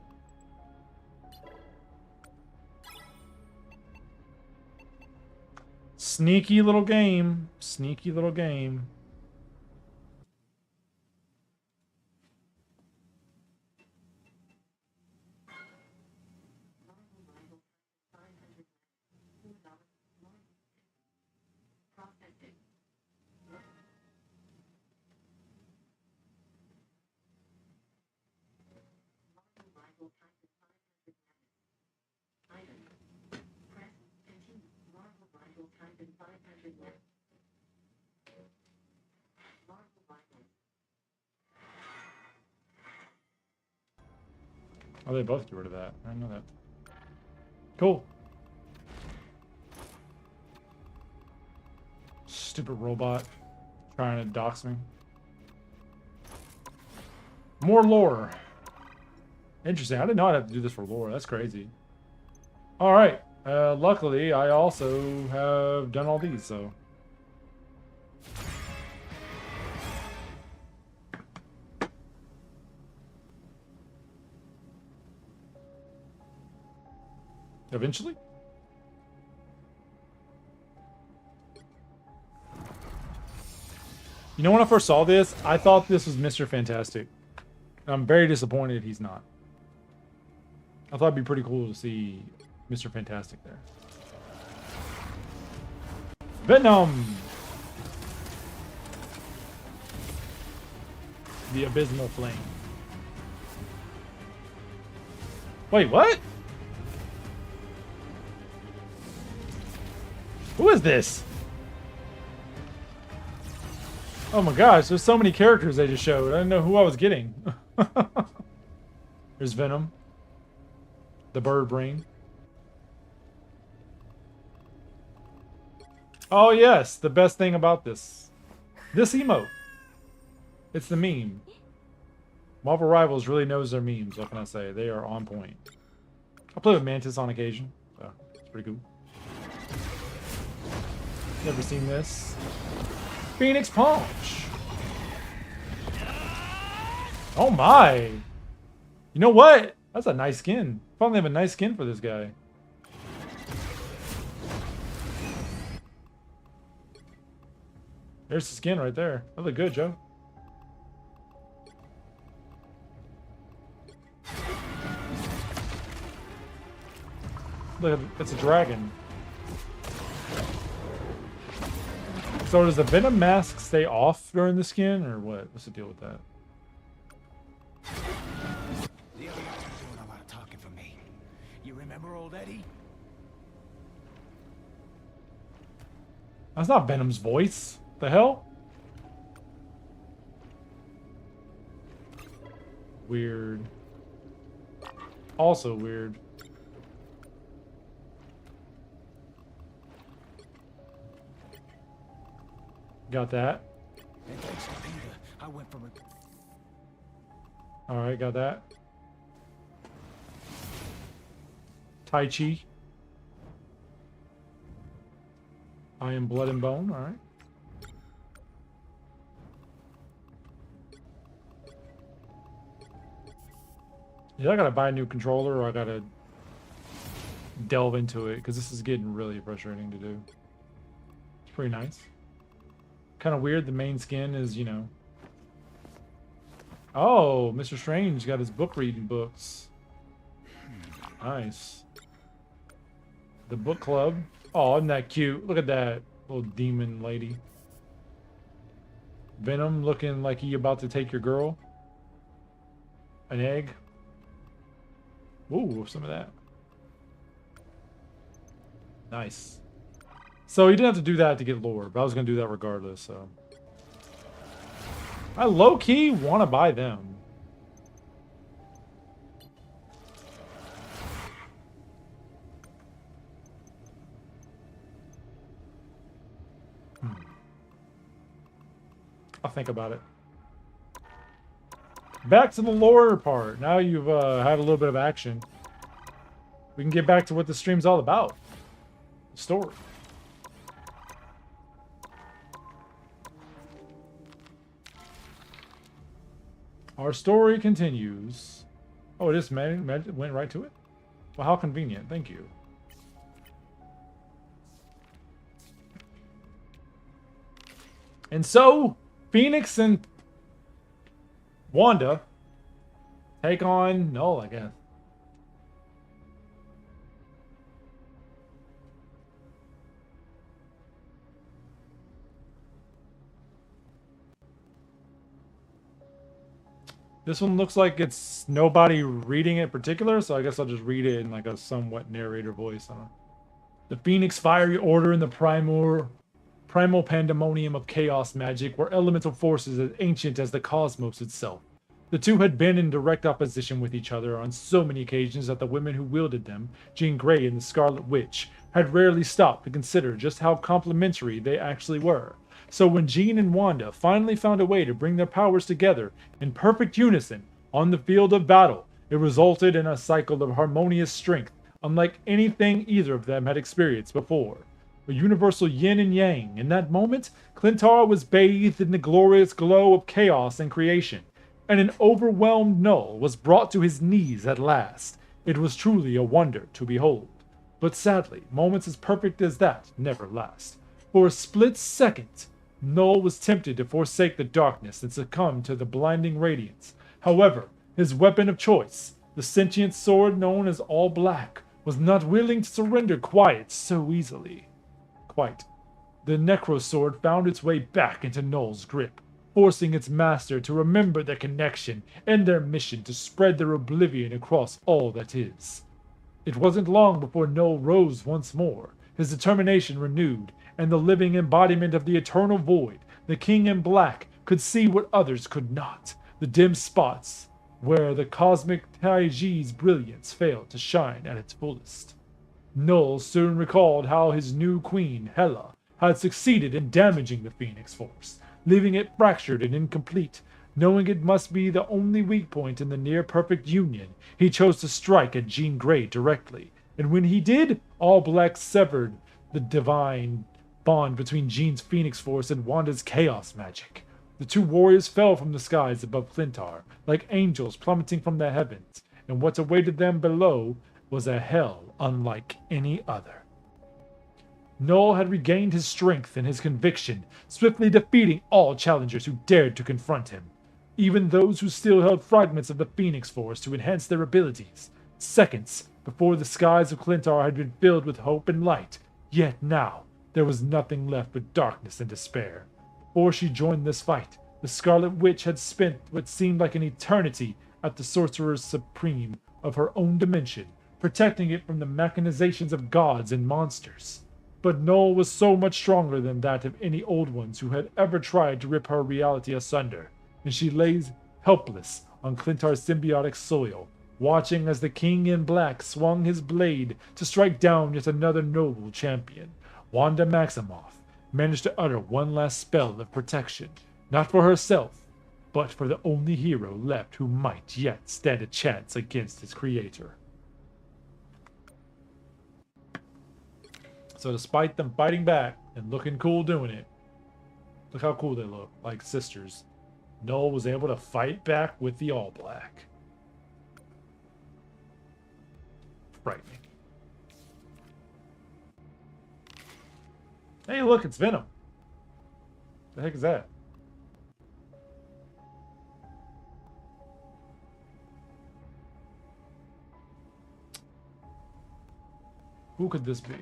Sneaky little game. Sneaky little game. Oh, they both get rid of that. I know that. Cool. Stupid robot trying to dox me. More lore. Interesting. I didn't know I'd have to do this for lore. That's crazy. All right. Luckily, I also have done all these, so. Eventually? You know, when I first saw this, I thought this was Mr. Fantastic. I'm very disappointed he's not. I thought it'd be pretty cool to see Mr. Fantastic there. Venom! The Abysmal Flame. Wait, what? Who is this? Oh my gosh, there's so many characters they just showed. I didn't know who I was getting. There's Venom. The bird brain. Oh yes, the best thing about this. This emote. It's the meme. Marvel Rivals really knows their memes, what can I say? They are on point. I play with Mantis on occasion, so it's pretty cool. Never seen this. Phoenix Punch! Oh my! You know what? That's a nice skin. Finally have a nice skin for this guy. There's the skin right there. That look good, Joe. Look, it's a dragon. So does the Venom mask stay off during the skin, or what? What's the deal with that? The other guys were doing a lot of talking for me. You remember old Eddie? That's not Venom's voice. The hell? Weird. Also weird. Got that. And thanks to Peter, I went from a... Alright, got that. Tai Chi. I am blood and bone, alright. Yeah, I gotta buy a new controller or I gotta delve into it because this is getting really frustrating to do. It's pretty nice. Kind of weird the main skin is, you know. Oh, Mr. Strange got his book reading books. Nice. The book club. Oh, isn't that cute? Look at that little demon lady. Venom looking like he about to take your girl. An egg. Ooh, some of that. Nice. So you didn't have to do that to get lore, but I was going to do that regardless, so. I low-key want to buy them. I'll think about it. Back to the lore part. Now you've had a little bit of action. We can get back to what the stream's all about. The story. Our story continues. Oh, it just went right to it? Well, how convenient. Thank you. And so, Phoenix and Wanda take on Null, I guess. This one looks like it's nobody reading it in particular, so I guess I'll just read it in like a somewhat narrator voice. I don't know. The Phoenix Fiery Order in the primal pandemonium of chaos magic were elemental forces as ancient as the cosmos itself. The two had been in direct opposition with each other on so many occasions that the women who wielded them, Jean Grey and the Scarlet Witch, had rarely stopped to consider just how complementary they actually were. So when Jean and Wanda finally found a way to bring their powers together in perfect unison on the field of battle, it resulted in a cycle of harmonious strength unlike anything either of them had experienced before. A universal yin and yang. In that moment, Clintar was bathed in the glorious glow of chaos and creation, and an overwhelmed Null was brought to his knees at last. It was truly a wonder to behold. But sadly, moments as perfect as that never last. For a split second, Null was tempted to forsake the darkness and succumb to the blinding radiance. However, his weapon of choice, the sentient sword known as All Black, was not willing to surrender quiet so easily. Quite. The Necrosword found its way back into Null's grip, forcing its master to remember their connection and their mission to spread their oblivion across all that is. It wasn't long before Null rose once more, his determination renewed, and the living embodiment of the eternal void, the King in Black, could see what others could not. The dim spots where the cosmic Taiji's brilliance failed to shine at its fullest. Null soon recalled how his new queen, Hela, had succeeded in damaging the Phoenix Force, leaving it fractured and incomplete. Knowing it must be the only weak point in the near-perfect union, he chose to strike at Jean Grey directly, and when he did, All Black severed the divine bond between Jean's Phoenix Force and Wanda's Chaos Magic. The two warriors fell from the skies above Clintar, like angels plummeting from the heavens, and what awaited them below was a hell unlike any other. Null had regained his strength and his conviction, swiftly defeating all challengers who dared to confront him, even those who still held fragments of the Phoenix Force to enhance their abilities. Seconds before the skies of Clintar had been filled with hope and light, yet now there was nothing left but darkness and despair. Before she joined this fight, the Scarlet Witch had spent what seemed like an eternity at the Sorcerer Supreme of her own dimension, protecting it from the machinations of gods and monsters. But Null was so much stronger than that of any old ones who had ever tried to rip her reality asunder, and she lays helpless on Clintar's symbiotic soil, watching as the King in Black swung his blade to strike down yet another noble champion. Wanda Maximoff managed to utter one last spell of protection, not for herself, but for the only hero left who might yet stand a chance against his creator. So despite them fighting back and looking cool doing it, look how cool they look, like sisters, Null was able to fight back with the All Black. Frightening. Hey, look, it's Venom. The heck is that? Who could this be?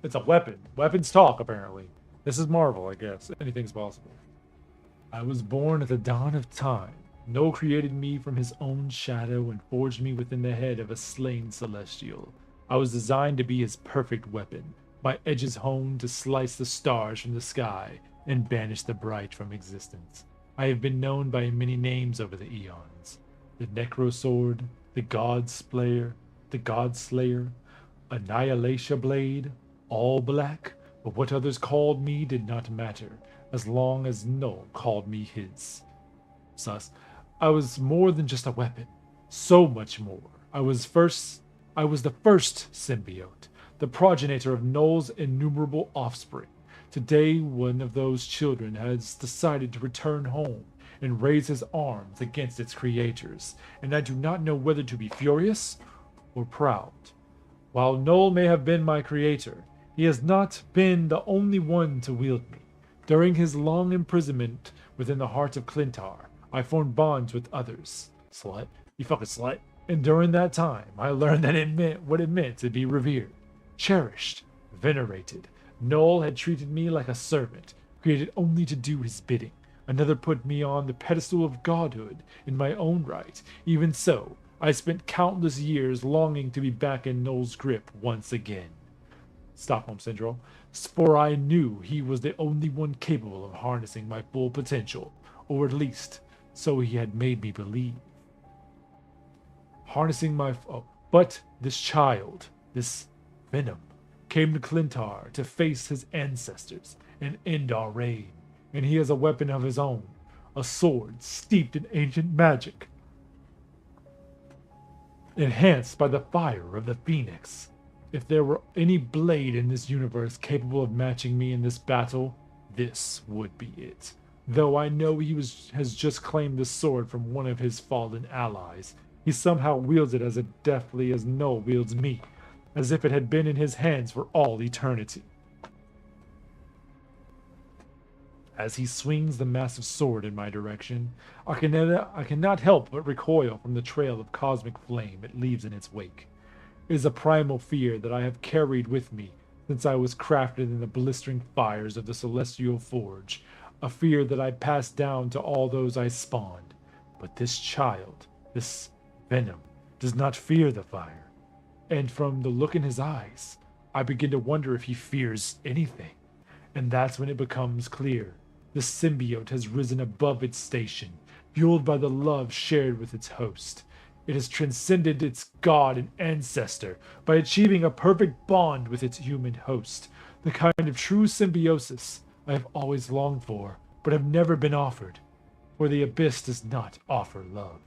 It's a weapon. Weapons talk, apparently. This is Marvel, I guess. Anything's possible. I was born at the dawn of time. Null created me from his own shadow and forged me within the head of a slain celestial. I was designed to be his perfect weapon, my edges honed to slice the stars from the sky and banish the bright from existence. I have been known by many names over the eons. The Necrosword, the Godslayer, Annihilation Blade, All Black, but what others called me did not matter, as long as Null called me his. Sus. I was more than just a weapon. So much more. I was the first symbiote, the progenitor of Null's innumerable offspring. Today, one of those children has decided to return home and raise his arms against its creators, and I do not know whether to be furious or proud. While Null may have been my creator, he has not been the only one to wield me. During his long imprisonment within the heart of Clintar, I formed bonds with others. Slut. You fucking slut. And during that time, I learned that it meant what it meant to be revered, cherished, venerated. Null had treated me like a servant, created only to do his bidding. Another put me on the pedestal of godhood in my own right. Even so, I spent countless years longing to be back in Null's grip once again. Stockholm Syndrome. For I knew he was the only one capable of harnessing my full potential, or at least, so he had made me believe. But this child, this Venom, came to Clintar to face his ancestors and end our reign, and he has a weapon of his own, a sword steeped in ancient magic, enhanced by the fire of the Phoenix. If there were any blade in this universe capable of matching me in this battle, this would be it. Though I know he has just claimed the sword from one of his fallen allies, he somehow wields it as deftly as Null wields me, as if it had been in his hands for all eternity. As he swings the massive sword in my direction, I cannot help but recoil from the trail of cosmic flame it leaves in its wake. It is a primal fear that I have carried with me since I was crafted in the blistering fires of the Celestial Forge, a fear that I passed down to all those I spawned. But this child, this Venom, does not fear the fire, and from the look in his eyes, I begin to wonder if he fears anything. And that's when it becomes clear. The symbiote has risen above its station, fueled by the love shared with its host. It has transcended its god and ancestor by achieving a perfect bond with its human host, the kind of true symbiosis I have always longed for, but have never been offered. For the Abyss does not offer love.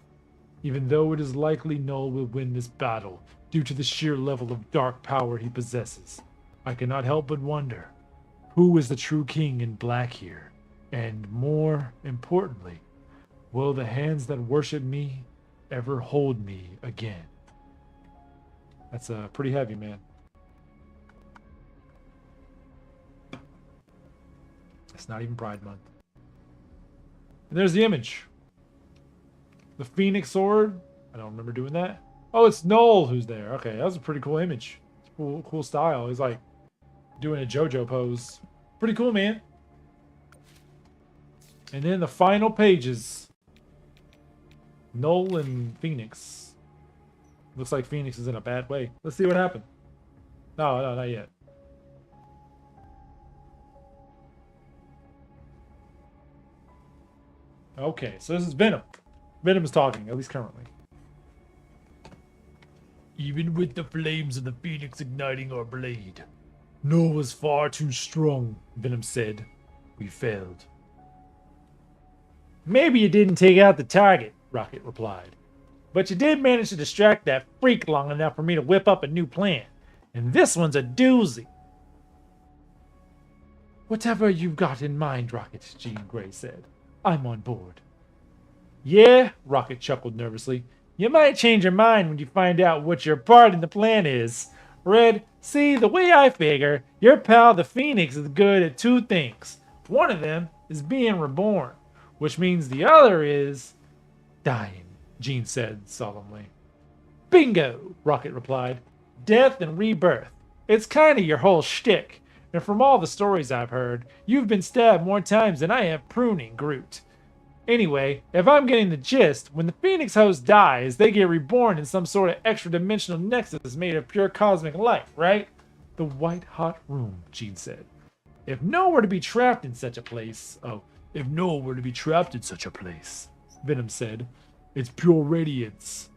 Even though it is likely Null will win this battle due to the sheer level of dark power he possesses, I cannot help but wonder, who is the true king in black here? And more importantly, will the hands that worship me ever hold me again? That's pretty heavy, man. It's not even Pride Month. And there's the image. The Phoenix Sword. I don't remember doing that. Oh, it's Noel who's there. Okay, that was a pretty cool image. It's cool style. He's like doing a JoJo pose. Pretty cool, man. And then the final pages. Noel and Phoenix. Looks like Phoenix is in a bad way. Let's see what happened. No, not yet. Okay, so this is Venom. Venom is talking, at least currently. Even with the flames of the Phoenix igniting our blade, Null was far too strong, Venom said. We failed. Maybe you didn't take out the target, Rocket replied. But you did manage to distract that freak long enough for me to whip up a new plan. And this one's a doozy. Whatever you've got in mind, Rocket, Jean Grey said. I'm on board. Yeah, Rocket chuckled nervously. You might change your mind when you find out what your part in the plan is. Red, see, the way I figure, your pal the Phoenix is good at two things. One of them is being reborn, which means the other is dying, Jean said solemnly. Bingo, Rocket replied. Death and rebirth. It's kind of your whole shtick. And from all the stories I've heard, you've been stabbed more times than I have pruning, Groot. Anyway, if I'm getting the gist, when the Phoenix host dies, they get reborn in some sort of extra-dimensional nexus made of pure cosmic light, right? The white-hot room, Jean said. If Noah were to be trapped in such a place... Oh, if Noah were to be trapped in such a place, Venom said, its pure radiance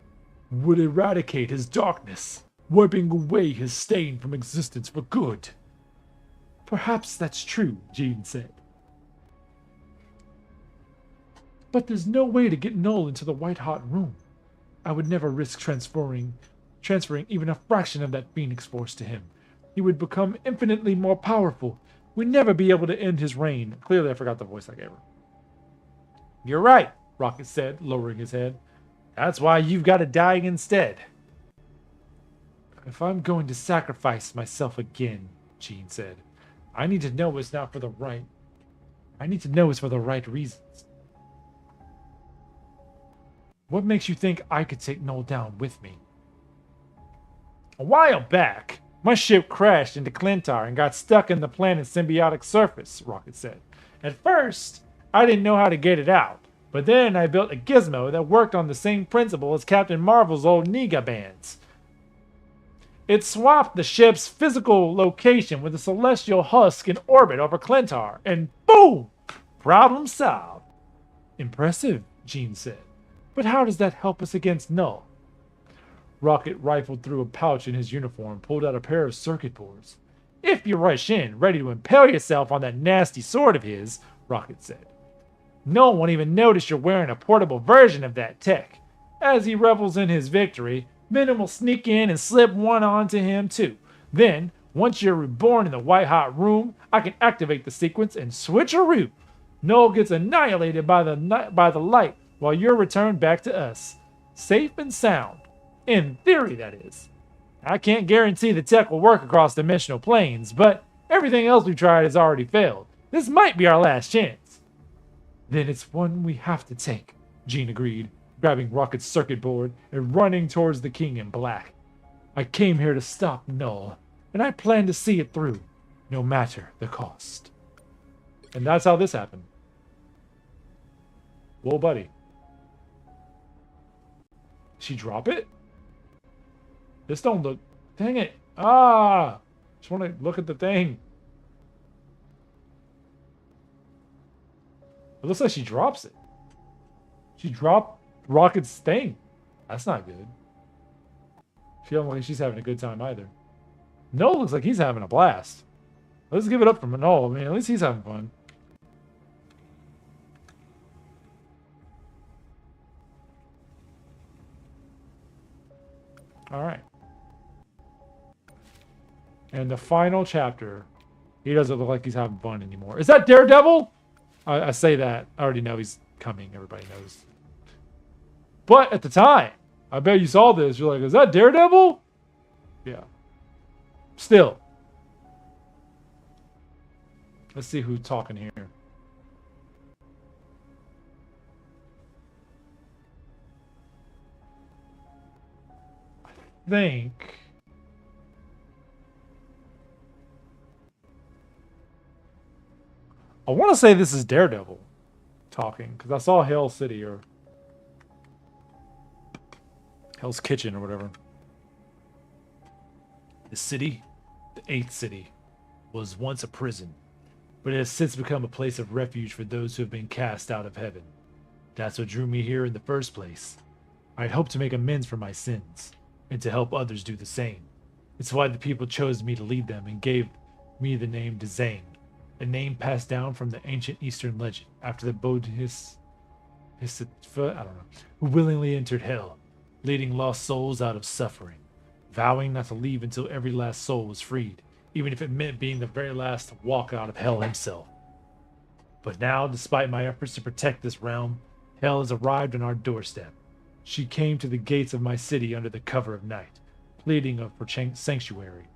would eradicate his darkness, wiping away his stain from existence for good. Perhaps that's true, Jean said. But there's no way to get Null into the white-hot room. I would never risk transferring even a fraction of that Phoenix Force to him. He would become infinitely more powerful. We'd never be able to end his reign. Clearly, I forgot the voice I gave her. You're right, Rocket said, lowering his head. That's why you've got to die instead. If I'm going to sacrifice myself again, Jean said, I need to know it's for the right reasons. What makes you think I could take Null down with me? A while back, my ship crashed into Clintar and got stuck in the planet's symbiotic surface, Rocket said. At first, I didn't know how to get it out, but then I built a gizmo that worked on the same principle as Captain Marvel's old Niga bands. It swapped the ship's physical location with a celestial husk in orbit over Clintar, and boom! Problem solved. Impressive, Jean said. But how does that help us against Null? Rocket rifled through a pouch in his uniform, pulled out a pair of circuit boards. If you rush in, ready to impale yourself on that nasty sword of his, Rocket said. No one won't even notice you're wearing a portable version of that tech. As he revels in his victory, Venom will sneak in and slip one onto him too. Then, once you're reborn in the white-hot room, I can activate the sequence and switcheroo. Null gets annihilated by the light while you're returned back to us. Safe and sound. In theory, that is. I can't guarantee the tech will work across dimensional planes, but everything else we've tried has already failed. This might be our last chance. Then it's one we have to take, Jean agreed, grabbing Rocket's circuit board and running towards the King in Black. I came here to stop Null, and I plan to see it through, no matter the cost. And that's how this happened. Whoa, buddy. She drop it? This don't look... Dang it. Ah! Just want to look at the thing. It looks like she drops it. She dropped Rocket's thing. That's not good. She don't look like she's having a good time either. Noel looks like he's having a blast. Let's give it up for Noel. I mean, at least he's having fun. All right. And the final chapter, he doesn't look like he's having fun anymore. Is that Daredevil? I say that. I already know he's coming. Everybody knows. But at the time, I bet you saw this. You're like, is that Daredevil? Yeah. Still. Let's see who's talking here. I think... I want to say this is Daredevil talking, because I saw Hell City or Hell's Kitchen or whatever. The city, the 8th city, was once a prison, but it has since become a place of refuge for those who have been cast out of heaven. That's what drew me here in the first place. I had hoped to make amends for my sins, and to help others do the same. It's why the people chose me to lead them and gave me the name Dazane, a name passed down from the ancient Eastern legend after the Bodhisattva, who willingly entered hell, leading lost souls out of suffering, vowing not to leave until every last soul was freed, even if it meant being the very last to walk out of hell himself. But now, despite my efforts to protect this realm, hell has arrived on our doorstep. She came to the gates of my city under the cover of night, pleading for sanctuary.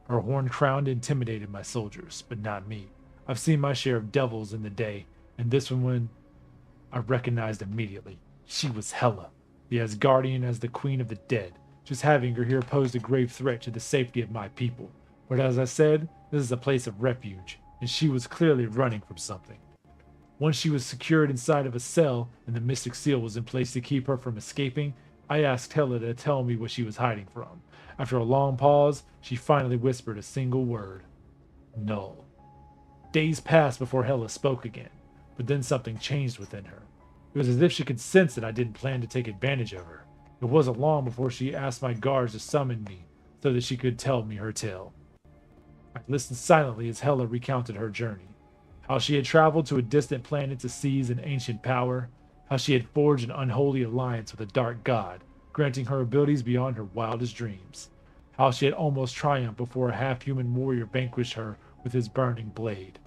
Her horn crown intimidated my soldiers, but not me. I've seen my share of devils in the day, and this one I recognized immediately. She was Hela, the Asgardian as the queen of the dead. Just having her here posed a grave threat to the safety of my people. But as I said, this is a place of refuge, and she was clearly running from something. Once she was secured inside of a cell, and the mystic seal was in place to keep her from escaping, I asked Hela to tell me what she was hiding from. After a long pause, she finally whispered a single word. Null. Days passed before Hela spoke again, but then something changed within her. It was as if she could sense that I didn't plan to take advantage of her. It wasn't long before she asked my guards to summon me so that she could tell me her tale. I listened silently as Hela recounted her journey. How she had traveled to a distant planet to seize an ancient power. How she had forged an unholy alliance with a dark god, granting her abilities beyond her wildest dreams. How she had almost triumphed before a half-human warrior vanquished her with his burning blade.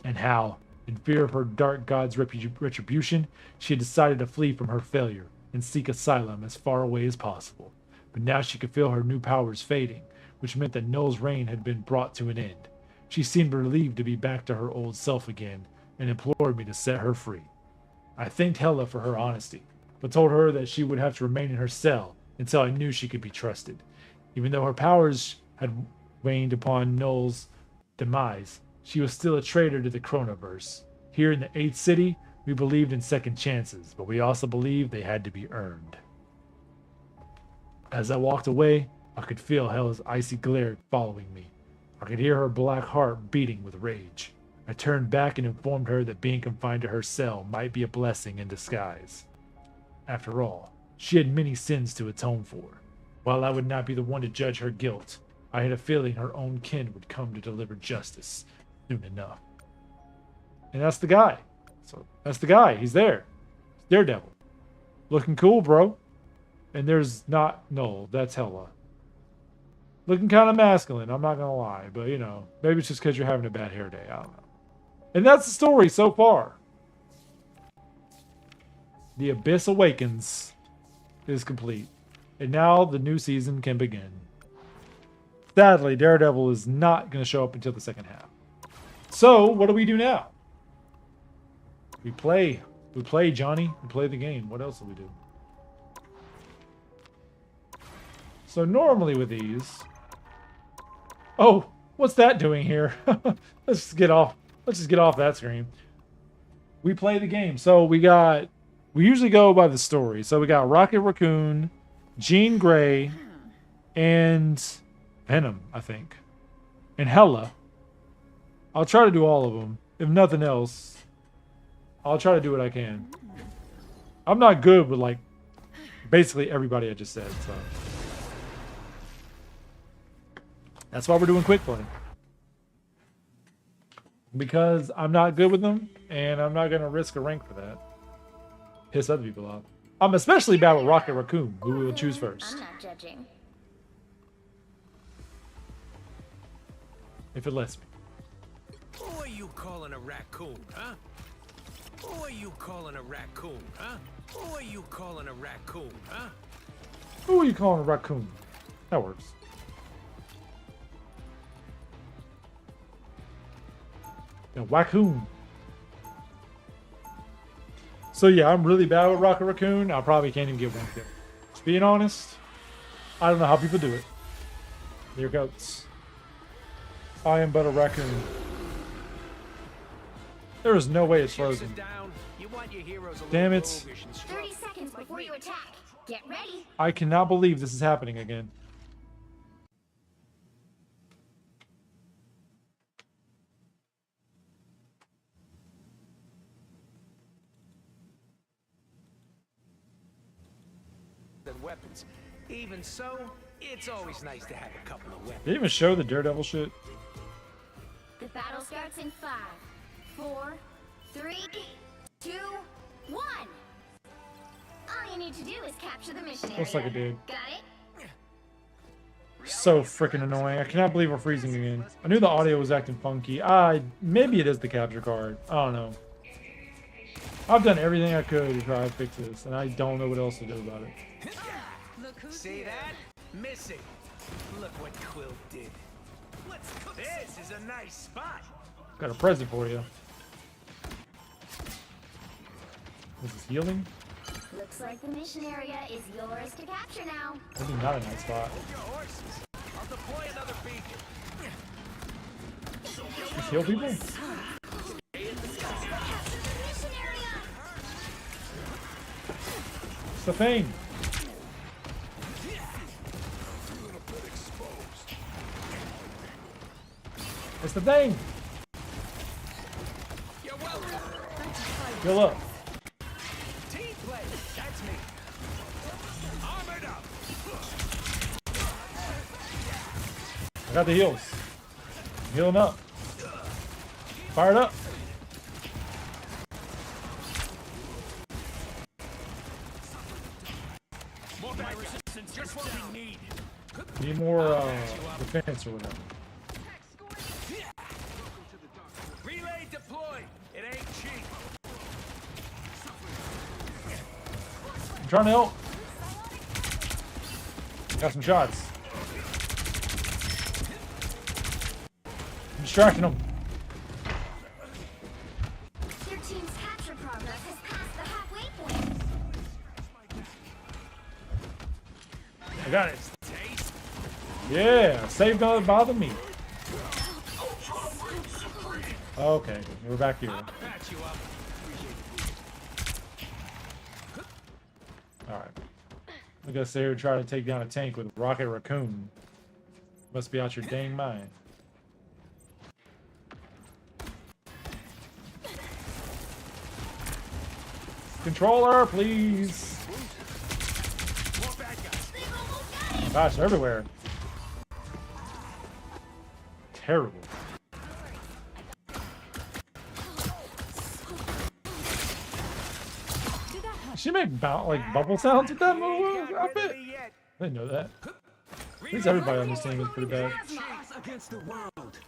And how, in fear of her dark god's retribution, she had decided to flee from her failure and seek asylum as far away as possible. But now she could feel her new powers fading, which meant that Null's reign had been brought to an end. She seemed relieved to be back to her old self again, and implored me to set her free. I thanked Hela for her honesty, but told her that she would have to remain in her cell until I knew she could be trusted. Even though her powers had waned upon Null's demise, she was still a traitor to the Chronoverse. Here in the 8th city, we believed in second chances, but we also believed they had to be earned. As I walked away, I could feel Hela's icy glare following me. I could hear her black heart beating with rage. I turned back and informed her that being confined to her cell might be a blessing in disguise. After all, she had many sins to atone for. While I would not be the one to judge her guilt, I had a feeling her own kin would come to deliver justice soon enough. And that's the guy. So that's the guy. He's there. It's Daredevil. Looking cool, bro. And there's not... No, that's Hela. Looking kind of masculine, I'm not going to lie. But, you know, maybe it's just because you're having a bad hair day. I don't know. And that's the story so far. The Abyss Awakens is complete. And now the new season can begin. Sadly, Daredevil is not going to show up until the second half. So, what do we do now? We play. We play, Johnny. We play the game. What else do we do? So normally with these... Oh, what's that doing here? Let's just get off that screen. We play the game. So we usually go by the story. So we got Rocket Raccoon, Jean Grey, and Venom, I think. And Hela. I'll try to do all of them. If nothing else, I'll try to do what I can. I'm not good with like basically everybody I just said, so that's why we're doing quick play. Because I'm not good with them, and I'm not gonna risk a rank for that. Piss other people off. I'm especially bad with Rocket Raccoon, who we will choose first. I'm not judging. If it lets me. Who are you calling a raccoon, huh? Who are you calling a raccoon, huh? Who are you calling a raccoon, huh? Who are you calling a raccoon? That works. Yeah, raccoon. So yeah, I'm really bad with Rocket Raccoon. I probably can't even get one kill. Just being honest, I don't know how people do it. They're goats. I am but a raccoon. There is no way it's frozen. Damn it. 30 seconds before you attack. Get ready. I cannot believe this is happening again. Weapons. Even so, it's always nice to have a couple of weapons. They didn't even show the Daredevil shit. The battle starts in 5, 4, 3, 2, 1. All you need to do is capture the mission area. Looks like it did. Got it? So freaking annoying. I cannot believe we're freezing again. I knew the audio was acting funky. Maybe it is the capture card. I don't know. I've done everything I could to try to fix this, and I don't know what else to do about it. See that? Missing. Look what Quill did. This is a nice spot. Got a present for you. This is healing? Looks like the mission area is yours to capture now. Maybe not a nice spot. Hold your horses. I'll deploy another beacon. Just heal people? Mission area. It's the thing. It's the thing. You're welcome. Heal up. Team play. That's me. Armored up. I got the heals. I'm healing up. Fired up. More back resistance. Just what we need. Need more defense or whatever. Relay deployed. It ain't cheap. I'm trying to help. Got some shots. I'm distracting them. Your team's capture progress has passed the halfway point. I got it. Yeah, saved all bother me. Okay, we're back here. Patch you up. Alright. I guess they were trying to take down a tank with Rocket Raccoon. Must be out your dang mind. Controller, please. More bad guys. Gosh, they're everywhere. Terrible. She make like bubble sounds with that move outfit? I didn't know that. At least everybody on this team is pretty bad. Against the world.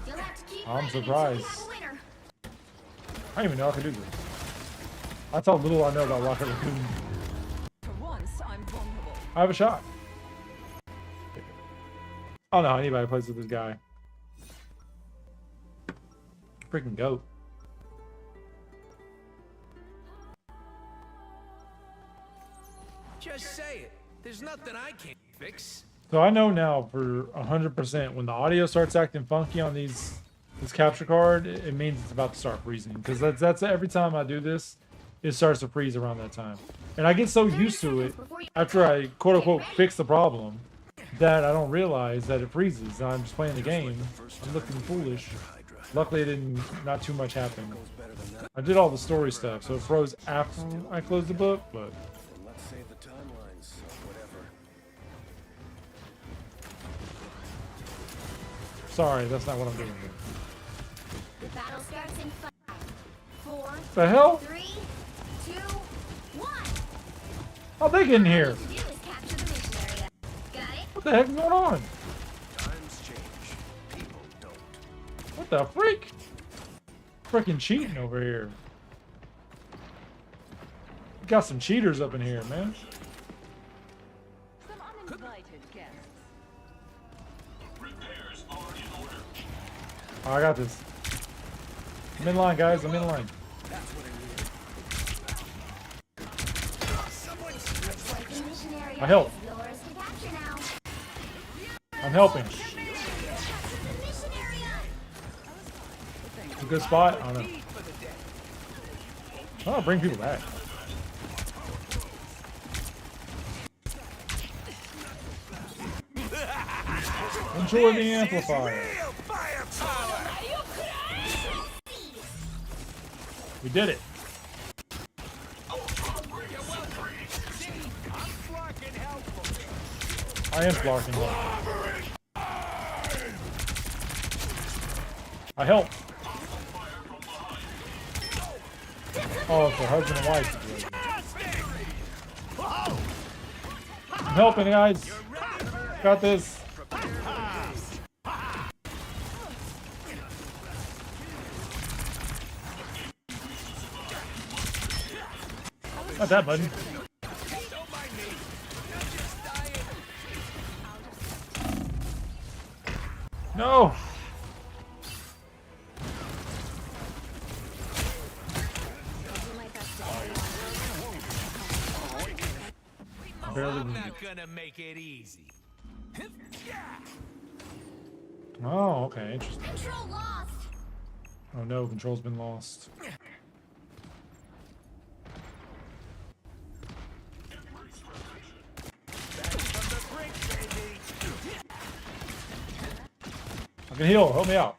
You'll have to keep I'm fighting until we surprised. have a winner. I didn't even know I could do this. That's how little I know about Rocket Raccoon. For once, I'm vulnerable. I have a shot. I don't know how anybody plays with this guy. Freaking goat. Just say it. There's nothing I can't fix. So I know now for 100% when the audio starts acting funky on this capture card, it means it's about to start freezing. Because that's every time I do this, it starts to freeze around that time. And I get so used to it after I quote unquote fix the problem that I don't realize that it freezes. I'm just playing the game. I'm looking foolish. Luckily, it didn't. Not too much happened. I did all the story stuff, so it froze after I closed the book. But Let's save the timelines, so whatever. sorry, that's not what I'm doing here. The battle starts in 5, 4, The hell? 3, 2, 1. How'd they get in here? All you need to do is capture the mission area. Got it? What the heck is going on? Times change. People don't. What the freak? Freaking cheating over here. Got some cheaters up in here, man. Some uninvited guests. Oh, I got this. I'm in line, guys. I'm in line. Like the mission area I help. is yours to capture now. I'm helping. Capture the mission area. A good spot. I don't know. Oh, bring people back. Enjoy the amplifier. We did it. I am flarking. I help. Oh, it's a husband and wife situation. I'm helping, guys. Got this. Not that, buddy. No. Barely I'm wounded. not gonna make it easy. Oh, okay, interesting. Control lost. Oh no, control's been lost. I can heal. Help me out.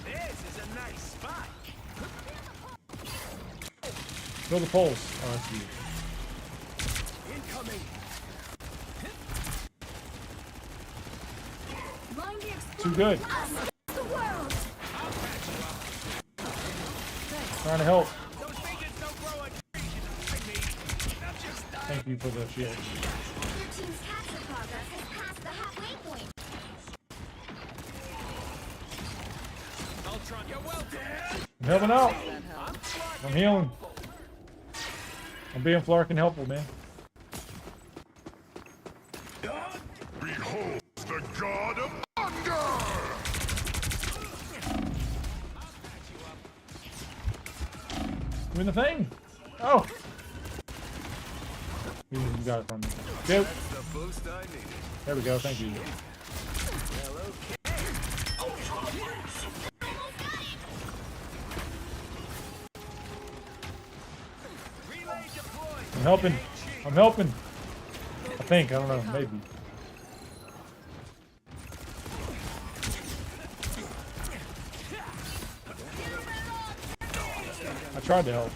This is a nice spot. Feel the pulse. Oh, that's you. Incoming. Mind the Too good. the world. Trying to help. Those fingers don't grow on trees, you know what I mean? Not just Thank you for the shield. Your team's capture progress has passed the halfway point. Ultron, you're well dead. I'm helping out. That helps. I'm healing. I'm being Flark and helpful, man. Behold the god of thunder! Doing the thing. Oh. You got it from me. Good. The boost I needed. There we go. Thank you. Relay deployed. I'm helping. I'm helping. I think. I don't know. Maybe. I tried to help.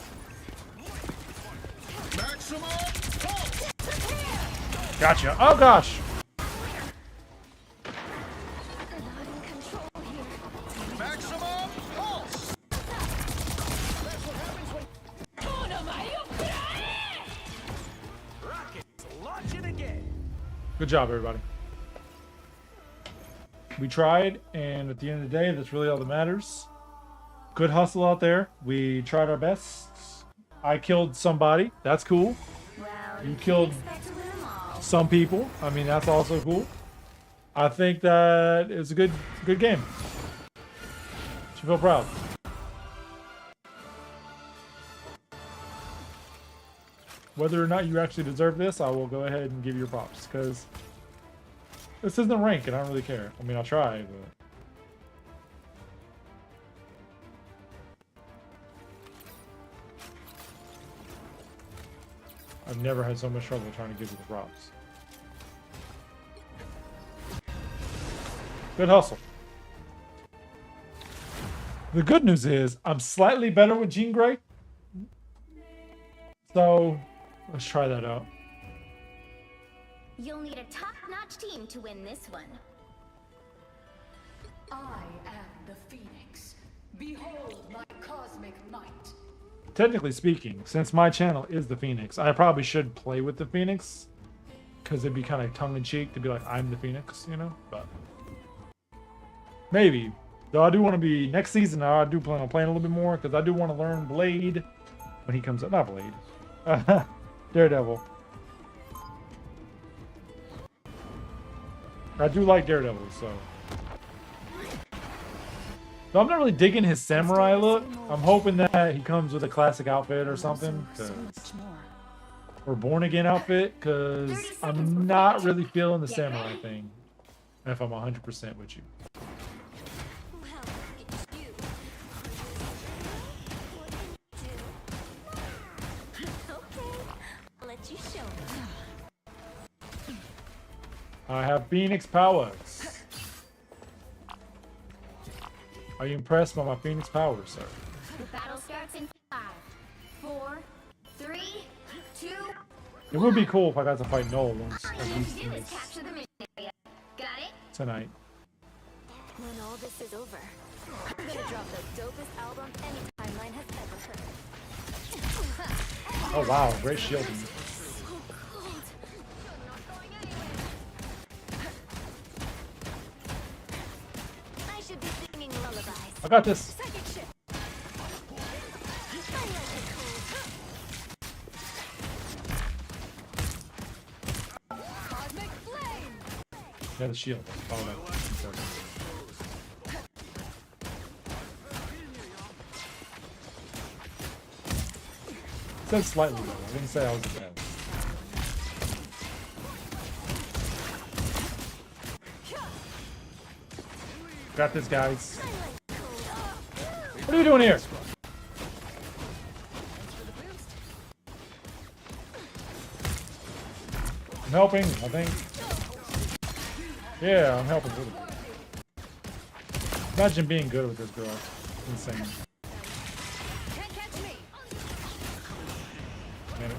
Maximum pulse! Gotcha. Oh gosh. Maximum pulse! Rockets launching again. Good job, everybody. We tried, and at the end of the day, that's really all that matters. Good hustle out there. We tried our best. I killed somebody. That's cool. Well, You killed expect to win them all. some people. I mean, that's also cool. I think that it was a good game. Should feel proud. Whether or not you actually deserve this, I will go ahead and give you your props, because this isn't rank, and I don't really care. I mean, I'll try, but... I I've never had so much trouble trying to get to the props. Good hustle. The good news is I'm slightly better with Jean Grey. So let's try that out. You'll need a top-notch team to win this one. I am the Phoenix. Behold my cosmic might. Technically speaking, since my channel is the Phoenix, I probably should play with the Phoenix. Because it'd be kind of tongue-in-cheek to be like, I'm the Phoenix, you know? But maybe. Though I do want to be, next season, I do plan on playing a little bit more. Because I do want to learn Blade when he comes up. Not Blade. Daredevil. I do like Daredevil, so. So I'm not really digging his samurai look. I'm hoping that he comes with a classic outfit or something. Or born again outfit, because I'm not really feeling the samurai thing. If I'm 100% with you. I have Phoenix powers. Are you impressed by my Phoenix powers, sir? The battle starts in 5, 4, 3, 2. It would be cool if I got to fight Noel once All at you need least to in do is this capture the mission area. Got it? tonight. When all this is over, I'm gonna drop the dopest album any timeline has ever heard. Oh wow, great shielding. I should be singing lullabies. I got this. Second shift. Cosmic flame. Yeah, the shield. Oh, no. It said slightly better. I didn't say I was the best. Got this, guys. What are you doing here? I'm helping, I think. Yeah, I'm helping with it. Imagine being good with this girl. Insane. Can't catch me. Damn it.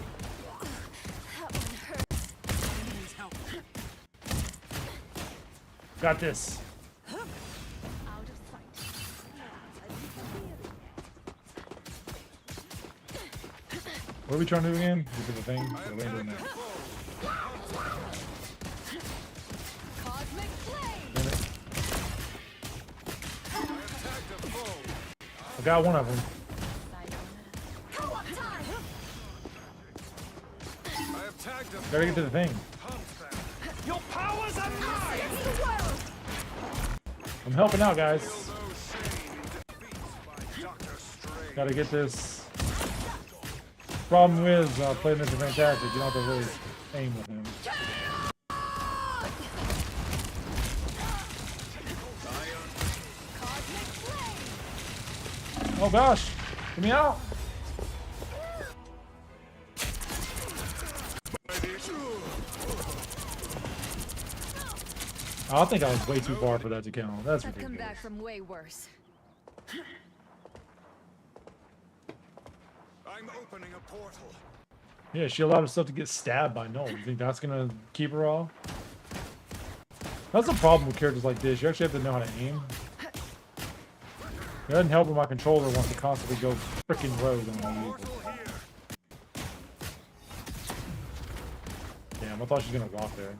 Got this. Out of sight. What are we trying to do again? Get to the thing? Or we ain't doing that. Cosmic flame. Damn it. I got one of them. Co-op time. I have tagged him. Gotta get to the thing. Your powers are mine! It's the world. I'm helping out, guys. Doctor Strange. Gotta get this. Problem is, playing Mr. Fantastic, you don't have to really aim with him. Cosmic flame. Oh gosh! Get me out! I think I was way too far for that to count. That's I've come ridiculous. back from way worse. I'm opening a portal. Yeah, she allowed herself to get stabbed by Noel. You think that's gonna keep her off? That's the problem with characters like this. You actually have to know how to aim. It doesn't help when my controller wants to constantly go freaking rogue on me. Damn, I thought she was gonna walk there.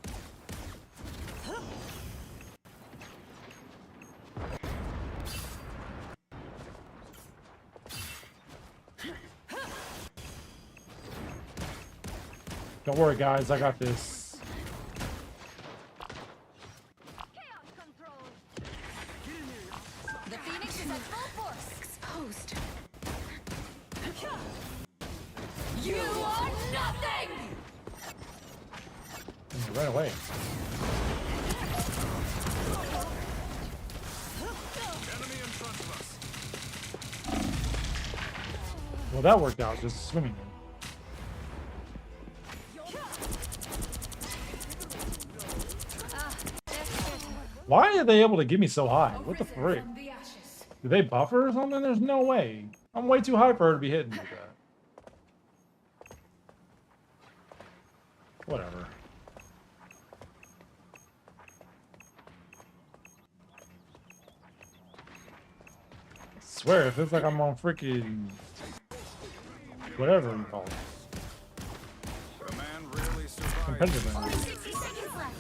Don't worry, guys. I got this. Chaos control. The Phoenix is at full force. Exposed. You are nothing. And right away. Enemy in front of us. Well, that worked out. Just swimming. Why are they able to get me so high? What the Arisen frick? from the ashes. Do they buff her or something? There's no way. I'm way too high for her to be hitting with that. Whatever. I swear, it feels like I'm on freaking whatever you call it. The man really survived. Competitive Only language. 60 seconds left.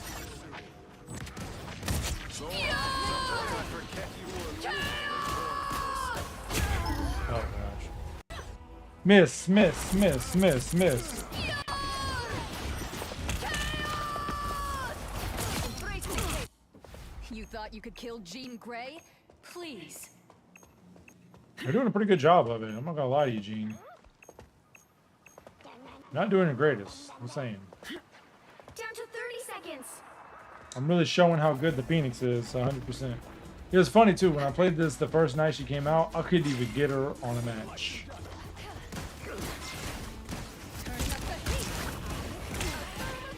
So, I forget you were Oh gosh. Miss, miss, miss, miss, miss. You thought you could kill Jean Grey? Please. They're doing a pretty good job of it. I'm not gonna lie to you, Gene. Not doing the greatest. I'm saying. Down to 30 seconds. I'm really showing how good the Phoenix is, 100%. It was funny too, when I played this the first night she came out, I couldn't even get her on a match.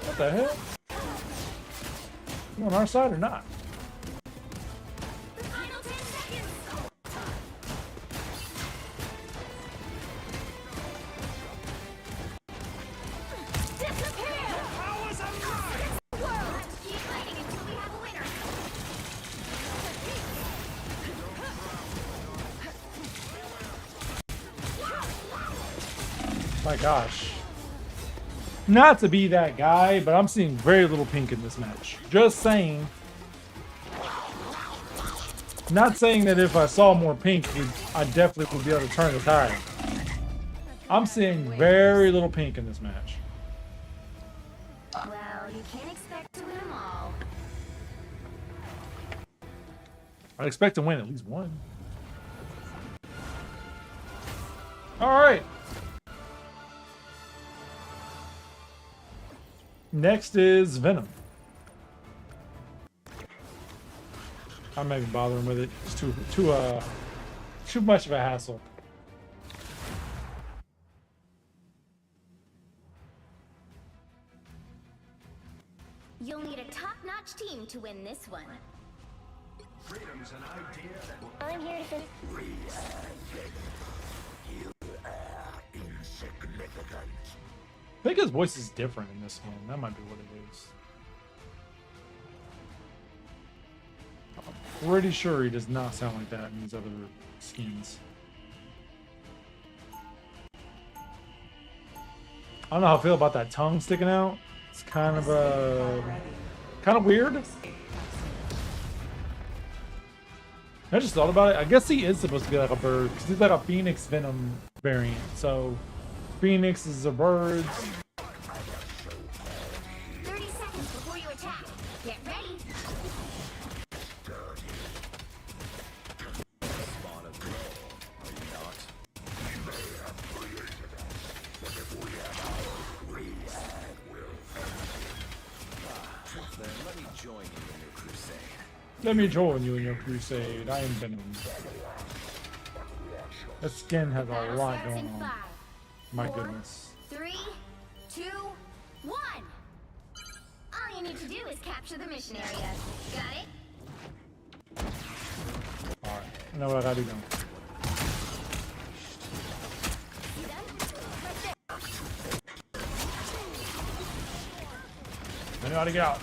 What the hell? You on our side or not? The final 10 seconds. Disappear. How was a world. Keep fighting until we have a winner. My gosh. Not to be that guy, but I'm seeing very little pink in this match. Just saying. Not saying that if I saw more pink, I definitely would be able to turn the tide. I'm seeing very little pink in this match. Well, you can't expect to win them all. I expect to win at least one. Alright. Next is Venom. I'm not even bothering with it. It's too much of a hassle. You'll need a top-notch team to win this one. I'm here to finish. I think his voice is different in this one. That might be what it is. I'm pretty sure he does not sound like that in these other skins. I don't know how I feel about that tongue sticking out. It's kind of weird. I just thought about it. I guess he is supposed to be like a bird because he's like a Phoenix Venom variant. So Phoenix is a bird. 30 seconds before you attack. Get ready. Then let me join you in your crusade. Let me join you in your crusade. I am Venom. That skin has a Battle lot starts going in on. 5, My 4, goodness. 3, 2, 1. All you need to do is capture the mission area. Got it? Alright. I know what I gotta do now. You done? Right there. I know how to get out.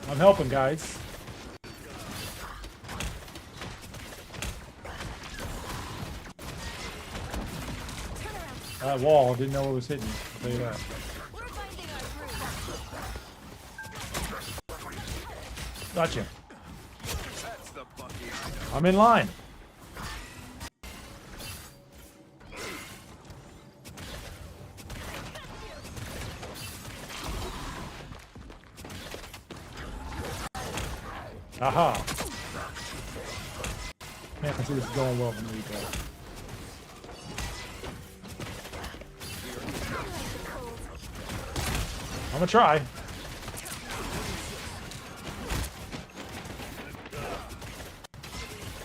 I'm helping, guys. That wall, didn't know it was hitting me. I'll tell you that. We're finding our groove. Gotcha. That's the Bucky I know. I'm in line. Aha. Man, I see this is going well for me, guys. I'm gonna try.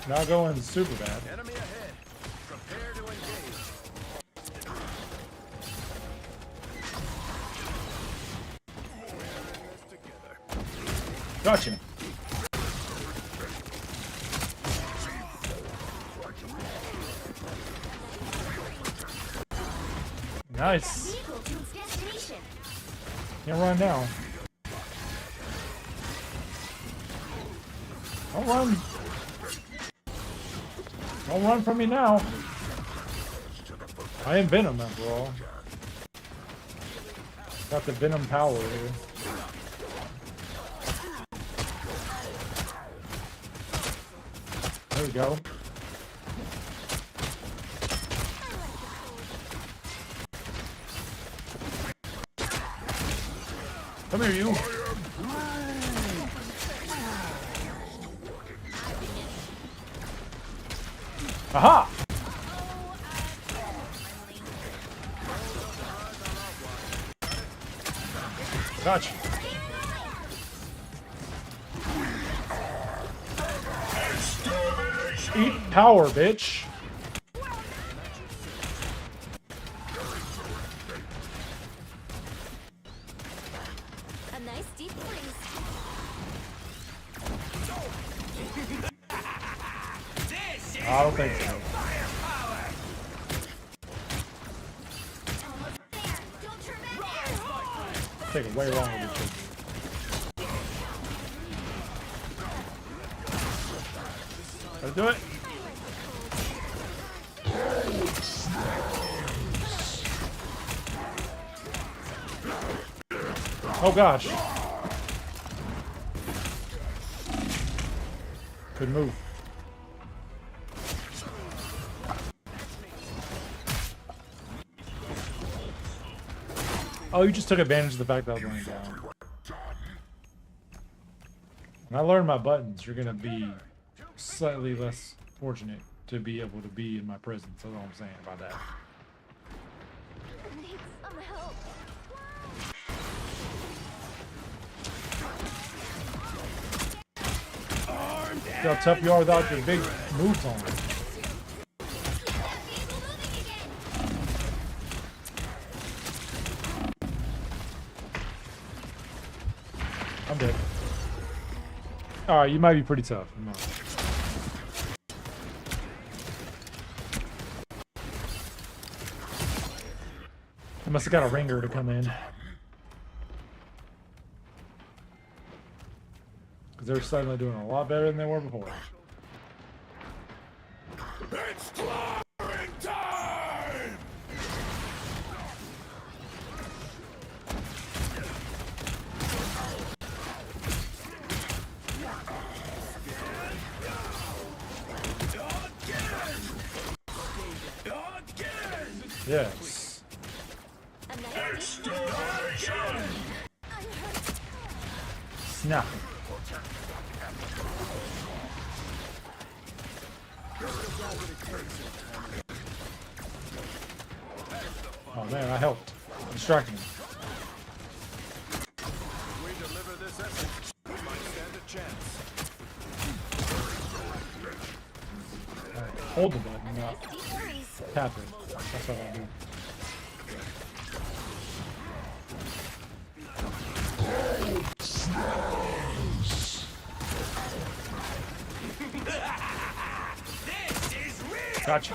Not going super bad. Enemy ahead. Prepare to engage. Gotcha. Nice. Vehicle to its destination. Can't run now. Don't run. Don't run from me now. I am Venom after all. Got the Venom power here. There we go. Come here, you. Aha! Gotcha. Eat power, bitch. A nice deep freeze. I don't think so. Almost there. Don't turn back. Taking way longer than it should be. Let's do it. Oh gosh. Good move. Oh, you just took advantage of the fact that I was laying down. When I learn my buttons, you're gonna be slightly less fortunate to be able to be in my presence. That's all I'm saying about that. I need some help. See how tough you are without your big moves on. I'm dead. Alright, you might be pretty tough. You might. I must have got a ringer to come in. Because they're suddenly doing a lot better than they were before. It's clawing time! Yes. A nice deep Snap. Oh man, I helped. Distracting me. If we deliver this essence, we might stand a chance. Hold the button, not deep freeze. tap it. That's what I do. Gotcha.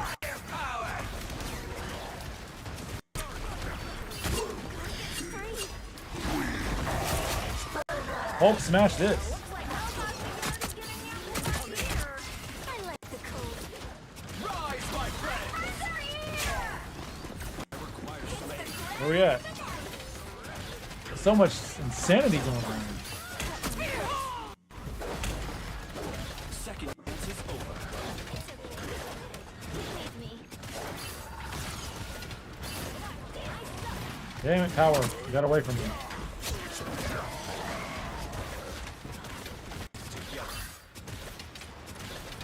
Hulk, smash this. I like the cold. Rise, my friend! Where we at? There's so much insanity going on. Second chance is over. Save me. Damn it, power. You got away from me.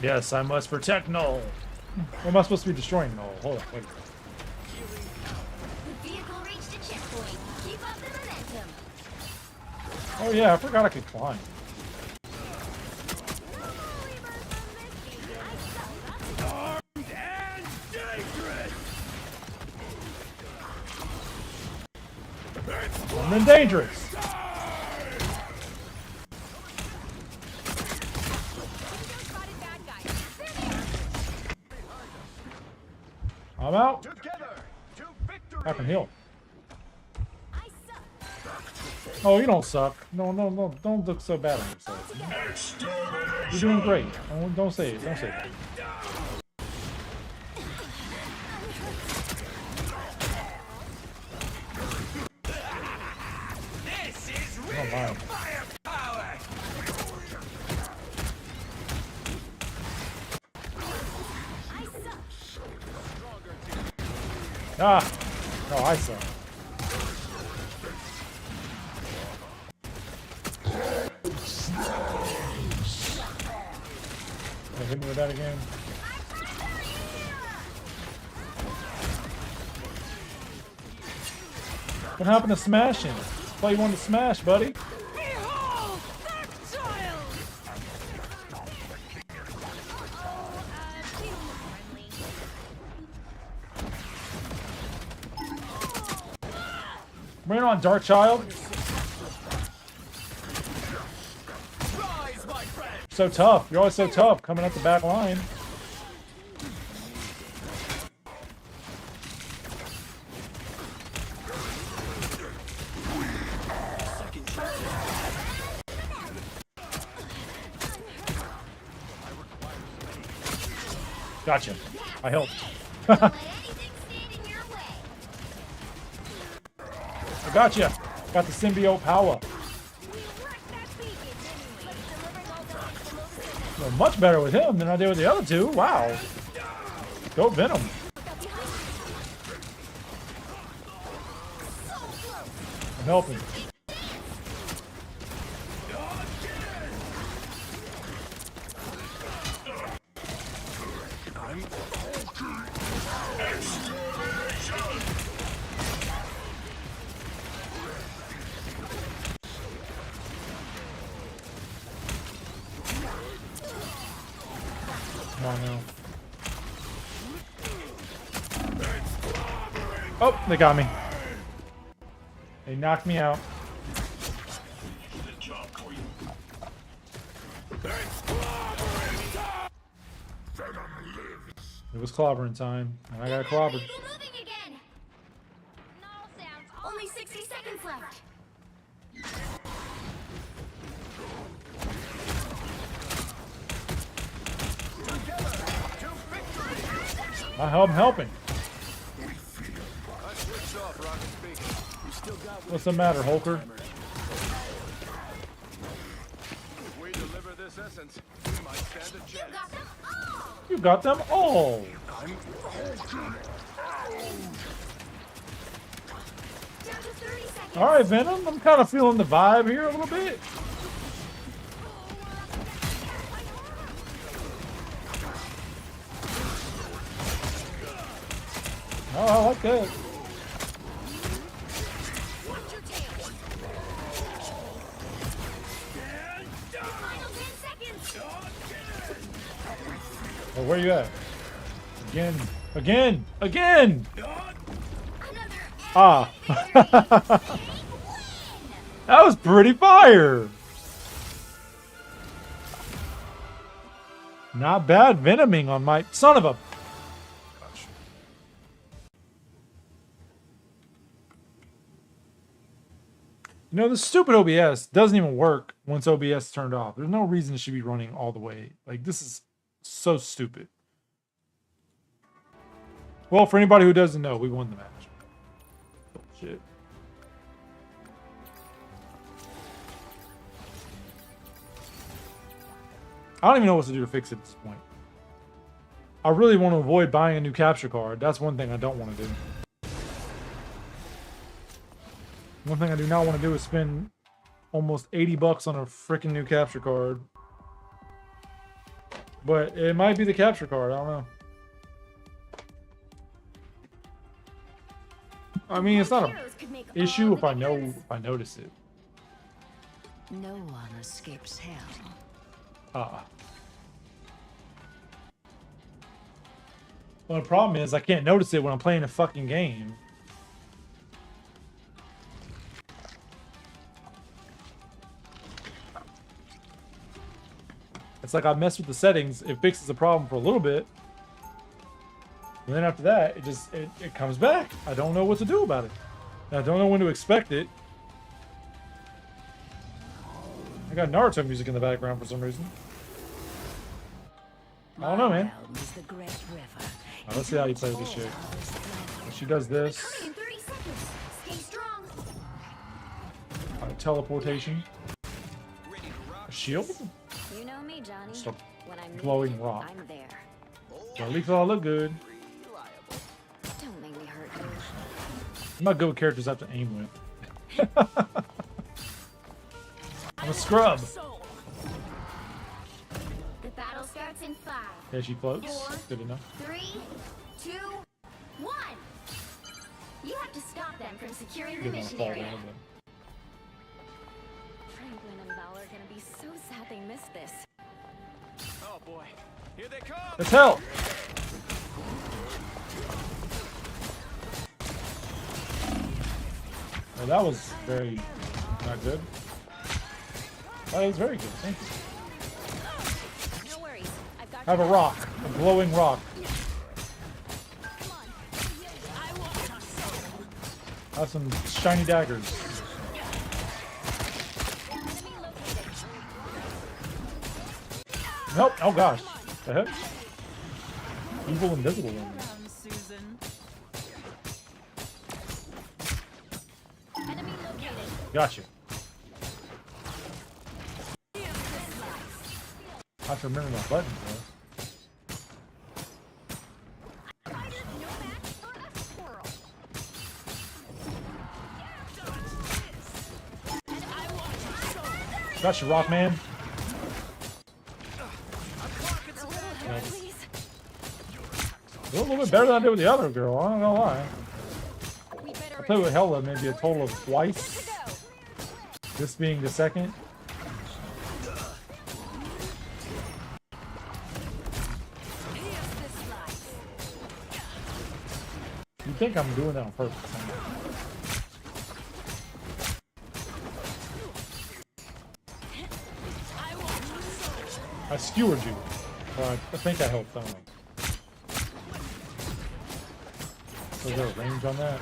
Yes, I must protect Null. Or am I supposed to be destroying Null? Hold on, wait. The vehicle reached a checkpoint. Keep up the momentum. Oh yeah, I forgot I could climb. And then dangerous. I'm out. Together to victory. I can heal. I suck. Oh, you don't suck. No, no, no. Don't look so bad on yourself. You're doing great. Don't say it. Don't say that. This is Oh, real my. firepower. I suck. Ah! No, I suck. Oh, hit me with that again. What happened to smashing? I thought you wanted to smash, buddy. Behold that child! Bring it on, Dark Child. Rise, my friend. So tough. You're always so tough coming up the back line. Gotcha. I helped. Don't let anything stand in your way. I gotcha. Got the symbiote power. We wrecked that beacon. Let's deliver those lights to Moses. Well, much better with him than I did with the other two. Wow. Go Venom. I'm helping. Come on now. Oh, they got me. They knocked me out. It was clobbering time, and I got clobbered. People moving again. No sounds. Only 60 seconds left. I'm helping. I switched off, rocket speaking. You still got What's the matter, Hulker? If we deliver this essence, we might stand a chance. Got them all. You got them all. Down to 30 seconds. All right, Venom. I'm kind of feeling the vibe here a little bit. Oh, I like that. Watch your tail. Final 10 seconds. Oh, where you at? Again. Again. Again. Another Ah. win. That was pretty fire. Not bad venoming on my son of a. You know, this stupid OBS doesn't even work once OBS is turned off. There's no reason it should be running all the way. Like, this is so stupid. Well, for anybody who doesn't know, we won the match. Bullshit. I don't even know what to do to fix it at this point. I really want to avoid buying a new capture card. That's one thing I don't want to do. One thing I do not want to do is spend almost 80 bucks on a freaking new capture card. But it might be the capture card. I don't know. I mean, it's not an Heroes could make issue all if the I know difference. if I notice it. No one escapes hell. Ah. Well, the problem is I can't notice it when I'm playing a fucking game. It's like I mess with the settings, it fixes the problem for a little bit. And then after that, it comes back. I don't know what to do about it. I don't know when to expect it. I got Naruto music in the background for some reason. I don't know, man. Right, let's see how you play with this shit. She does this. Coming in 30 seconds. Stay strong. Teleportation. A shield? You know me, Johnny. Just a When I'm glowing needed, rock. I'm there. Well, at least it all look good. Don't make me hurt you. I'm not good with characters I have to aim with. I'm a scrub. The battle starts in 5. Yeah, she floats. Good enough. 3, 2, 1. You have to stop them from securing the Good enough. mission Fall area. down, Franklin and Val are gonna be so sad they missed this. Oh boy, here they come. Let's help! Well, that was very not good. That was very good. Thank you. No worries. I've got I have a rock. A glowing rock. I have some shiny daggers. Nope. Oh gosh. The heck? Evil invisible one. Gotcha. I have to remember my buttons though. Gotcha, Rockman. A little bit better than I did with the other girl. I don't know why. I played with Hella maybe a total of twice. This being the second. You think I'm doing that on purpose? I skewered you. Well, I think I helped. I don't know. So is there a range on that?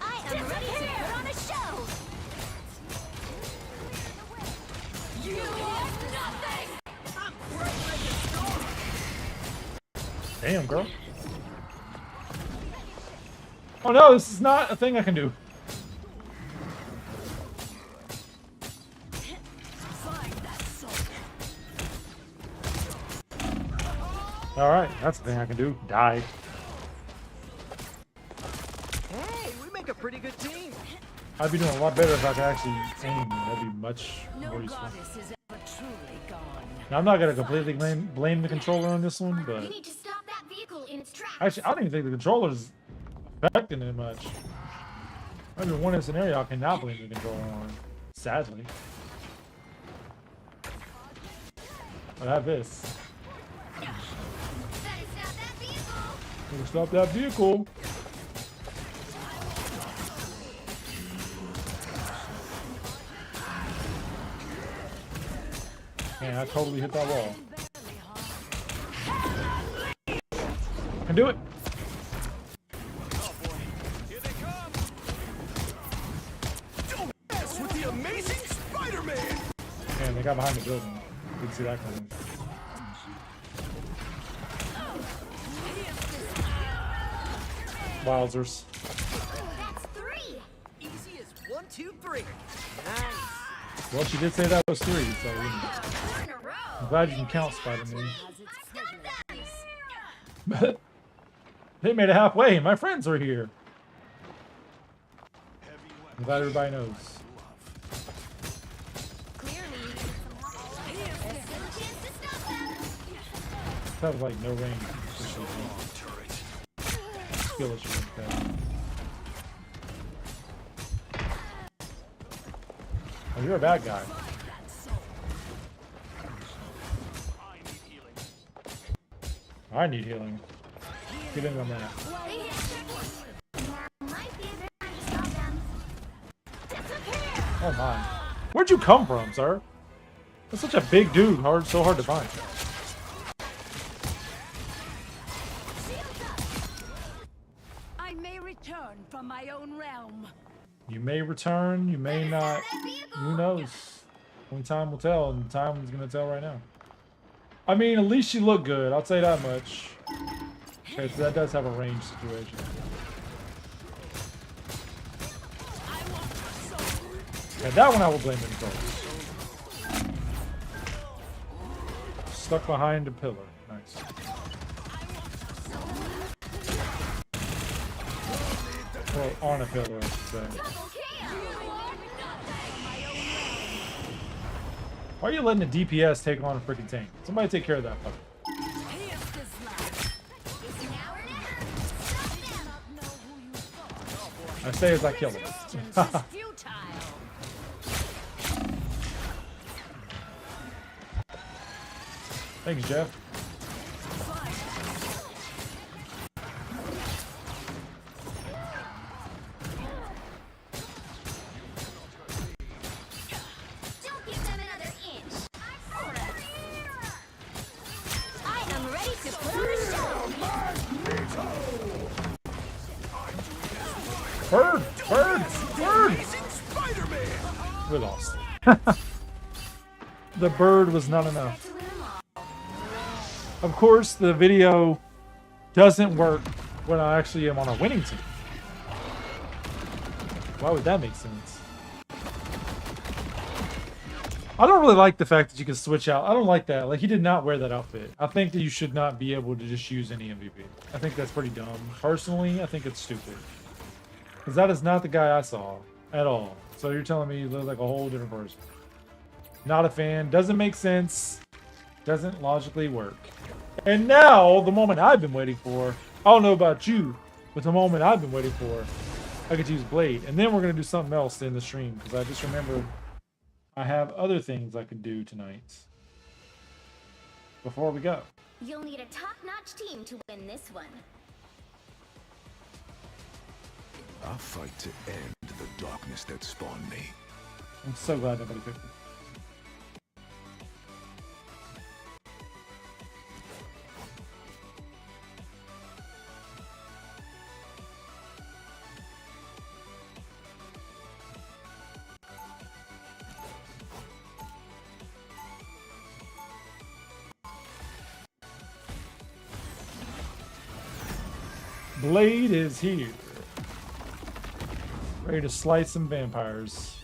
I am ready to put on a show. You are nothing. Damn, girl. Oh no, this is not a thing I can do. Alright, that's the thing I can do. Die. Hey, we make a pretty good team. I'd be doing a lot better if I could actually aim. That'd be much more useful. Now, I'm not going to completely blame the controller on this one, You but need to stop that vehicle in its tracks. actually, I don't even think the controller's affecting it much. Maybe one scenario I cannot blame the controller on, sadly. But I have this. Better stop that vehicle. Better stop that vehicle. Man, I totally hit that wall. Can do it. Here they come. Don't mess with the amazing Spider-Man. Man, they got behind the building. Didn't see that coming. Wowzers. That's 3. Easy as 1, 2, 3. Nice. Well, she did say that was 3, so Four in a row. I'm glad you can count, Spider-Man. Stop that. They made it halfway. My friends are here. I'm glad everybody knows. Clearly, there's still a chance to stop them. That was like no range. Skill issue like that. Oh, you're a bad guy. I need healing. Get in on that. They hit checkpoint. Oh my. Where'd you come from, sir? That's such a big dude. So hard to find. I may return from my own realm. You may return, you may not. Who knows? Only time will tell, and time is gonna tell right now. I mean, at least she looked good. I'll say that much. Okay, so that does have a range situation. Yeah, that one I will blame the controls. Stuck behind a pillar. Nice. Well, on a pillar, I should say. Why are you letting the DPS take on a freaking tank? Somebody take care of that fucker. I say as I kill him. Thanks, Jeff. Don't give them another inch. I am ready to put on a show. Bird! Bird! Bird! We lost. The bird was not enough. Of course, the video doesn't work when I actually am on a winning team. Why would that make sense? I don't really like the fact that you can switch out. I don't like that. Like, he did not wear that outfit. I think that you should not be able to just use any MVP. I think that's pretty dumb. Personally, I think it's stupid. Because that is not the guy I saw at all. So you're telling me you look like a whole different person. Not a fan. Doesn't make sense. Doesn't logically work. And now, the moment I've been waiting for. I don't know about you, but the moment I've been waiting for, I get to use Blade. And then we're going to do something else in the stream. Because I just remembered I have other things I could do tonight. Before we go. You'll need a top-notch team to win this one. I'll fight to end the darkness that spawned me. I'm so glad nobody picked it. Blade is here. Ready to slice some vampires.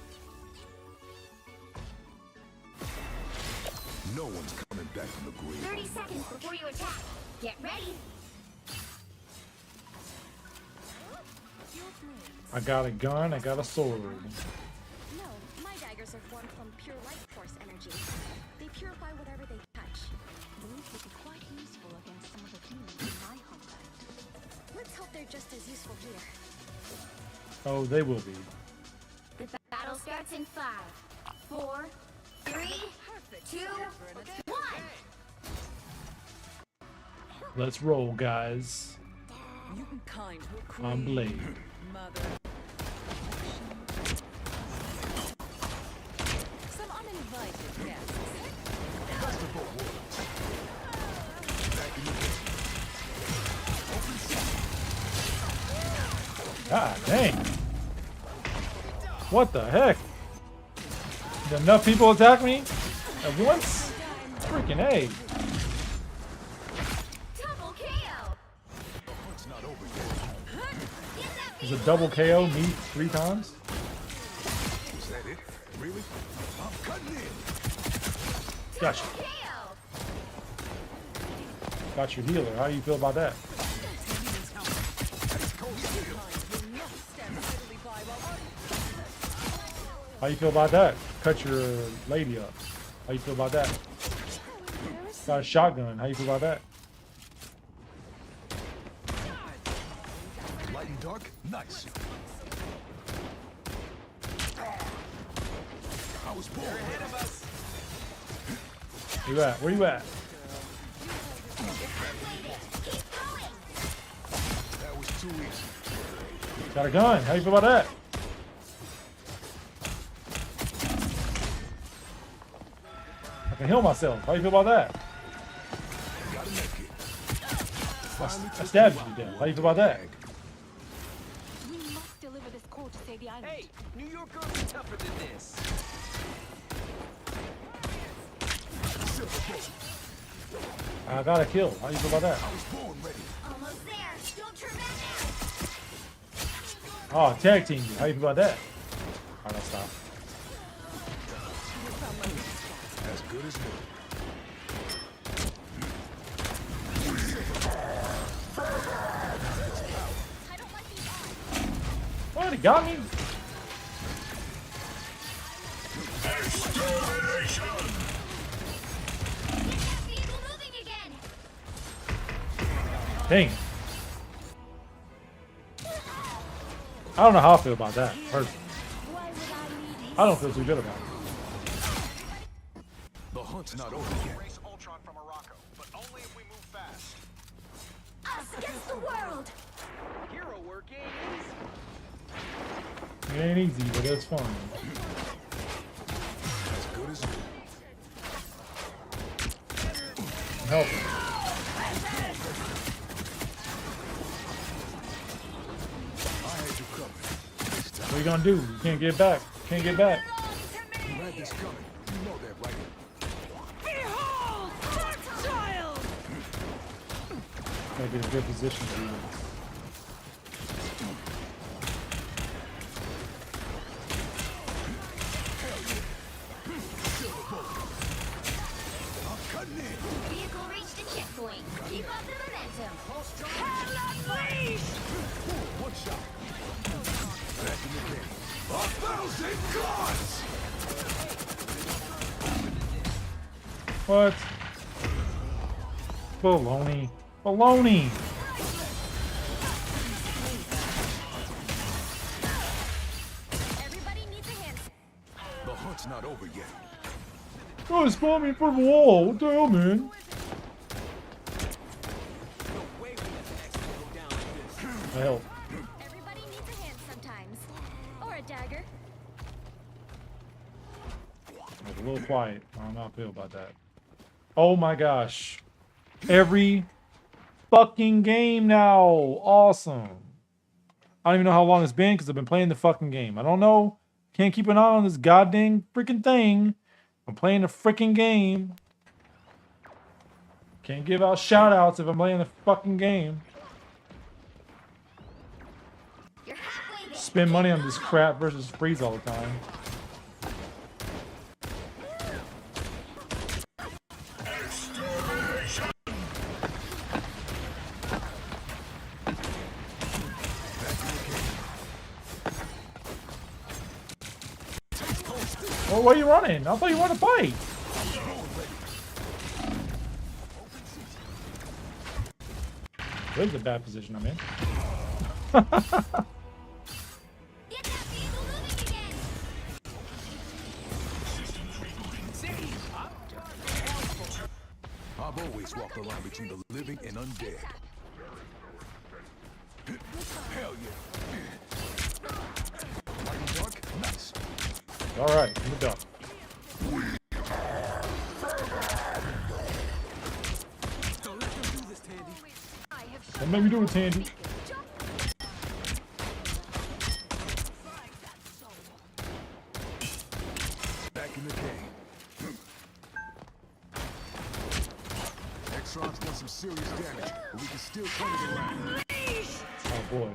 No one's coming back from the grave. 30 seconds before you attack. Get ready. I got a gun, I got a sword. No, my daggers are formed from pure light force energy. They purify whatever they touch. These would be quite useful against some of the demons in my homeland. Let's hope they're just as useful here. Oh, they will be. The battle starts in 5, 4, 3, 2, 1. Let's roll, guys. I'm Blade. Some uninvited guests. God dang. What the heck? Did enough people attack me at once? Freaking A. Double KO. Is a double KO me 3 times? Is that it? Really? I'm cutting in. Gotcha. KO. Got your healer. How do you feel about that? How you feel about that? Cut your lady up. How you feel about that? Got a shotgun. How you feel about that? Light and dark? Nice. I was born. Where you at? Where you at? That was too easy. Got a gun. How you feel about that? can heal myself. How you feel about that? Gotta make it. I stabbed you to death. How you feel about that? We must deliver this code to save the island. Hey, New Yorkers are tougher than this. I got a kill. How you feel about that? Almost there. Don't turn back now. Oh, tag team you. How you feel about that? Alright, I'll stop. As good as new. I don't like these odds. What? It got me? Vehicle moving again. Dang it. I don't know how I feel about that, personally. Why would I need I don't feel too good about it. The hunt's not over yet. Race Ultron from Morocco, but only if we move fast. us against the world? Hero work ain't easy. It ain't easy, but it's fun. As good as new. Help. I had you covered. This time. What are you gonna do? You can't get back. Can't get back. You had this coming. You know that, right? Behold, that child! Gotta get in a good position to do this. Vehicle reached the checkpoint. Keep up the momentum. One shot. Back in the game. 1,000 gods! What? Baloney. Baloney! Everybody needs a hand. The hunt's not over yet. Oh, it spawned me in front of a wall. What the hell, man? No way we let the accident go down like this. I help. Everybody needs a hand sometimes. Or a dagger. It's a little quiet. I don't know how I feel about that. Oh my gosh. Every fucking game now. Awesome. I don't even know how long it's been because I've been playing the fucking game. I don't know. Can't keep an eye on this goddamn freaking thing. I'm playing the freaking game. Can't give out shout outs if I'm playing the fucking game. You're halfway there. Spend money on this crap versus freeze all the time. Well, where are you running? I thought you wanted to fight. This is a bad position I'm in. Get that vehicle moving again. I've always walked the line between the living and undead. Hell yeah. Light and dark? Nice. All right, I'm done. Don't let them do this, Tandy. I have Don't make me do it, Tandy. Back in the game. Exron's done some serious damage, but we can still turn it around. Oh boy.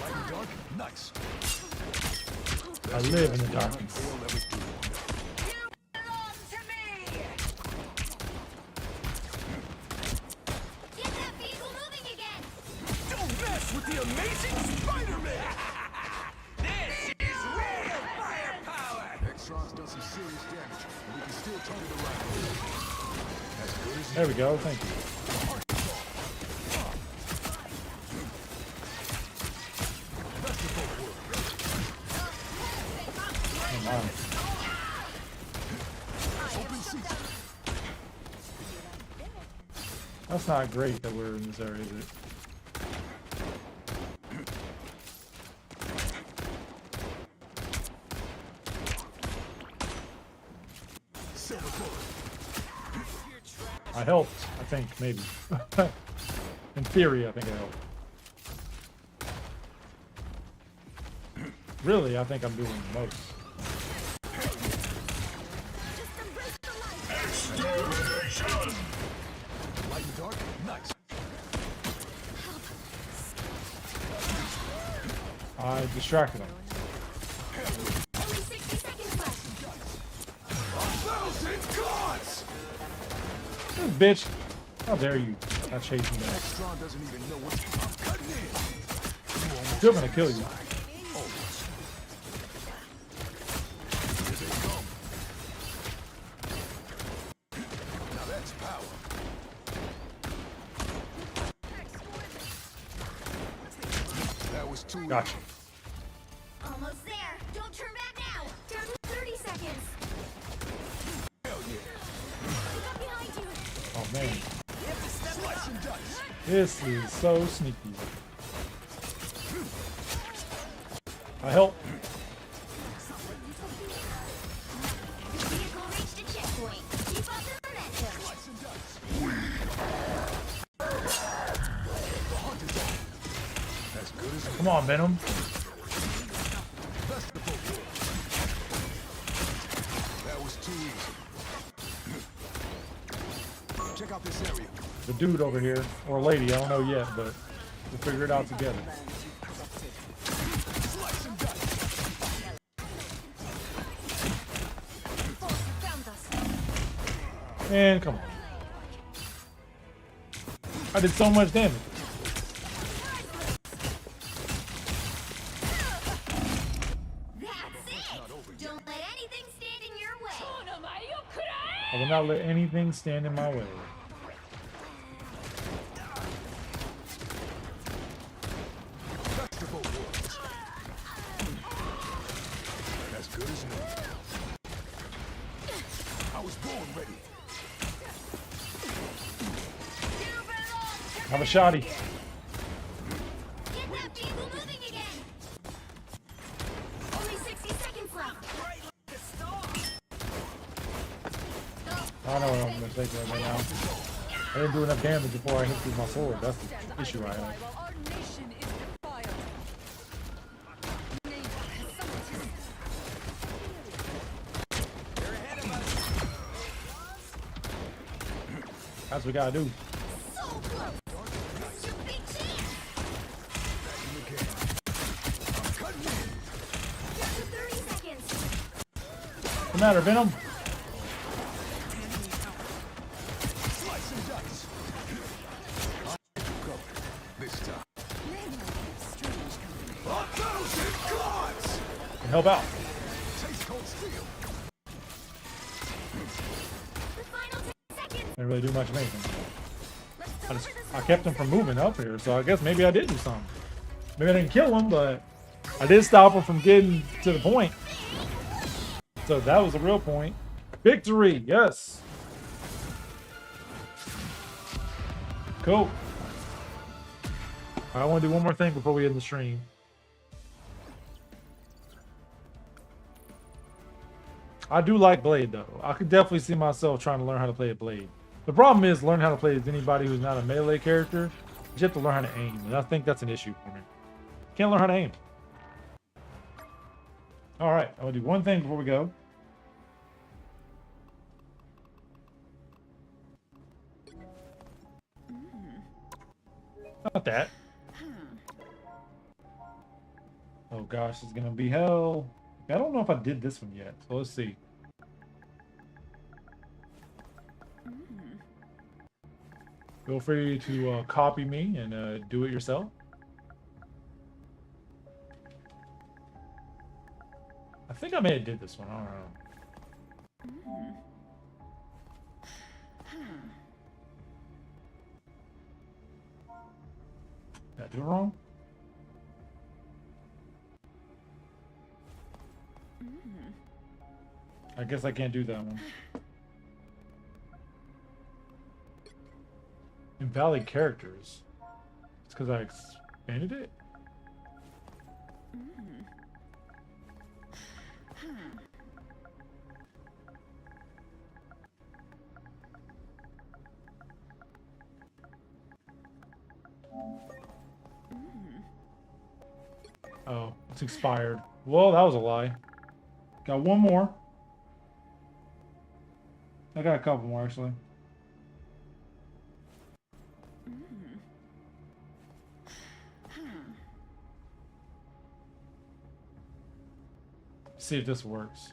Light and dark? Nice. I live in the darkness. They'll ever do. Belong to me! Get that vehicle moving again. Don't mess with the amazing Spider-Man! This is real firepower! Exron's done some serious damage, but we can still turn it around. As good as There we go. Thank you. Come on. That's not great that we're in this area, is it? I helped, I think, maybe. In theory, I think I helped. Really, I think I'm doing the most. Light and dark, nice. I distracted him. Only 60 seconds left. 1,000 gods! This bitch, how dare you not chase me back? Strong doesn't even know what's cutting in. Still gonna kill you. Here they come. Now that's power. That was too Gotcha. Almost there. Don't turn back now. Down to 30 seconds. hell yeah. Look up behind you. Oh man, Slice and dice. this is so sneaky. I help. Vehicle reached a checkpoint. Keep up the momentum. Slice and dice. As good as Come on, Venom. best of both worlds. That was too easy. Check out this area. The dude over here, or lady, I don't know yet, but we'll figure it out together. Slice and dice. Found us. And come on. I did so much damage. That's it. Don't let anything stand in your way. I will not let anything stand in my way. Best of both worlds. As good as new. I was born ready. Have a shotty. Get that vehicle moving again. Only 60 seconds left. I know what I'm gonna take right now. I didn't do enough damage before I hit through my sword. That's the issue I have. While our nation is defiled. Neighbor has something. That's what we gotta do. So close. It's your big chance. Down to 30 seconds. What's the matter, Venom? Slice and dice. Covered. This time. 1,000 gods! Can help out. Taste cold steel. The final 10 seconds. Didn't really do much of anything. Let's I, deliver this I kept him from moving up here, so I guess maybe I did do something. Maybe I didn't kill him, but I did stop him from getting to the point. So that was a real point. Victory, yes. Cool. I want to do one more thing before we end the stream. I do like Blade though. I could definitely see myself trying to learn how to play a Blade. The problem is learning how to play as anybody who's not a melee character. You have to learn how to aim, and I think that's an issue for me. Can't learn how to aim. All right, I'm gonna do one thing before we go. Not that. Oh gosh, it's gonna be hell. I don't know if I did this one yet, so let's see. Feel free to copy me and do it yourself. I think I may have did this one. I don't know. Did I do it wrong? I guess I can't do that one. Invalid characters. It's because I expanded it? It's expired. Well, that was a lie. Got one more. I got a couple more, actually. See if this works.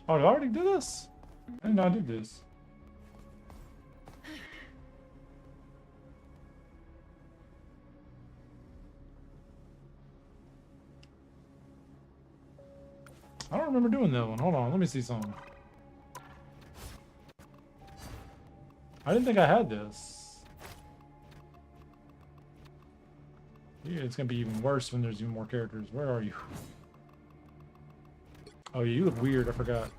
Oh, did I already do this? I did not do this. I don't remember doing that one. Hold on, let me see something. I didn't think I had this. Yeah, it's gonna be even worse when there's even more characters. Where are you? Oh, yeah, you look weird. I forgot.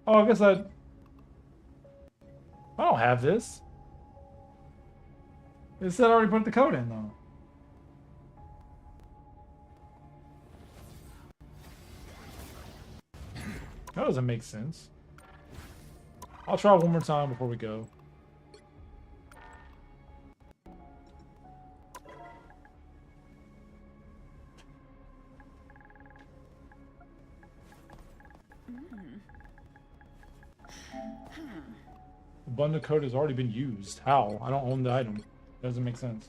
Oh, I guess I don't have this. It said I already put the code in, though. That doesn't make sense. I'll try one more time before we go. The bundle code has already been used. How? I don't own the item. Doesn't make sense.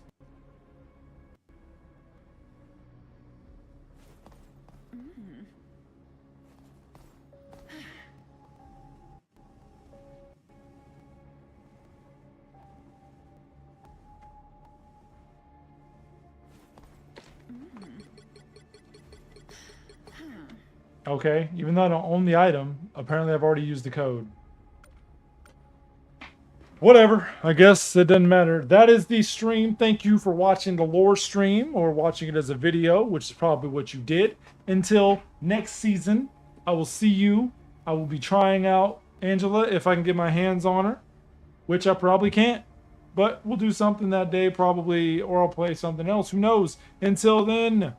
Okay, even though I don't own the item, apparently I've already used the code. Whatever, I guess it doesn't matter. That is the stream. Thank you for watching the lore stream or watching it as a video, which is probably what you did. Until next season, I will see you. I will be trying out Angela if I can get my hands on her, which I probably can't. But we'll do something that day probably, or I'll play something else. Who knows? Until then...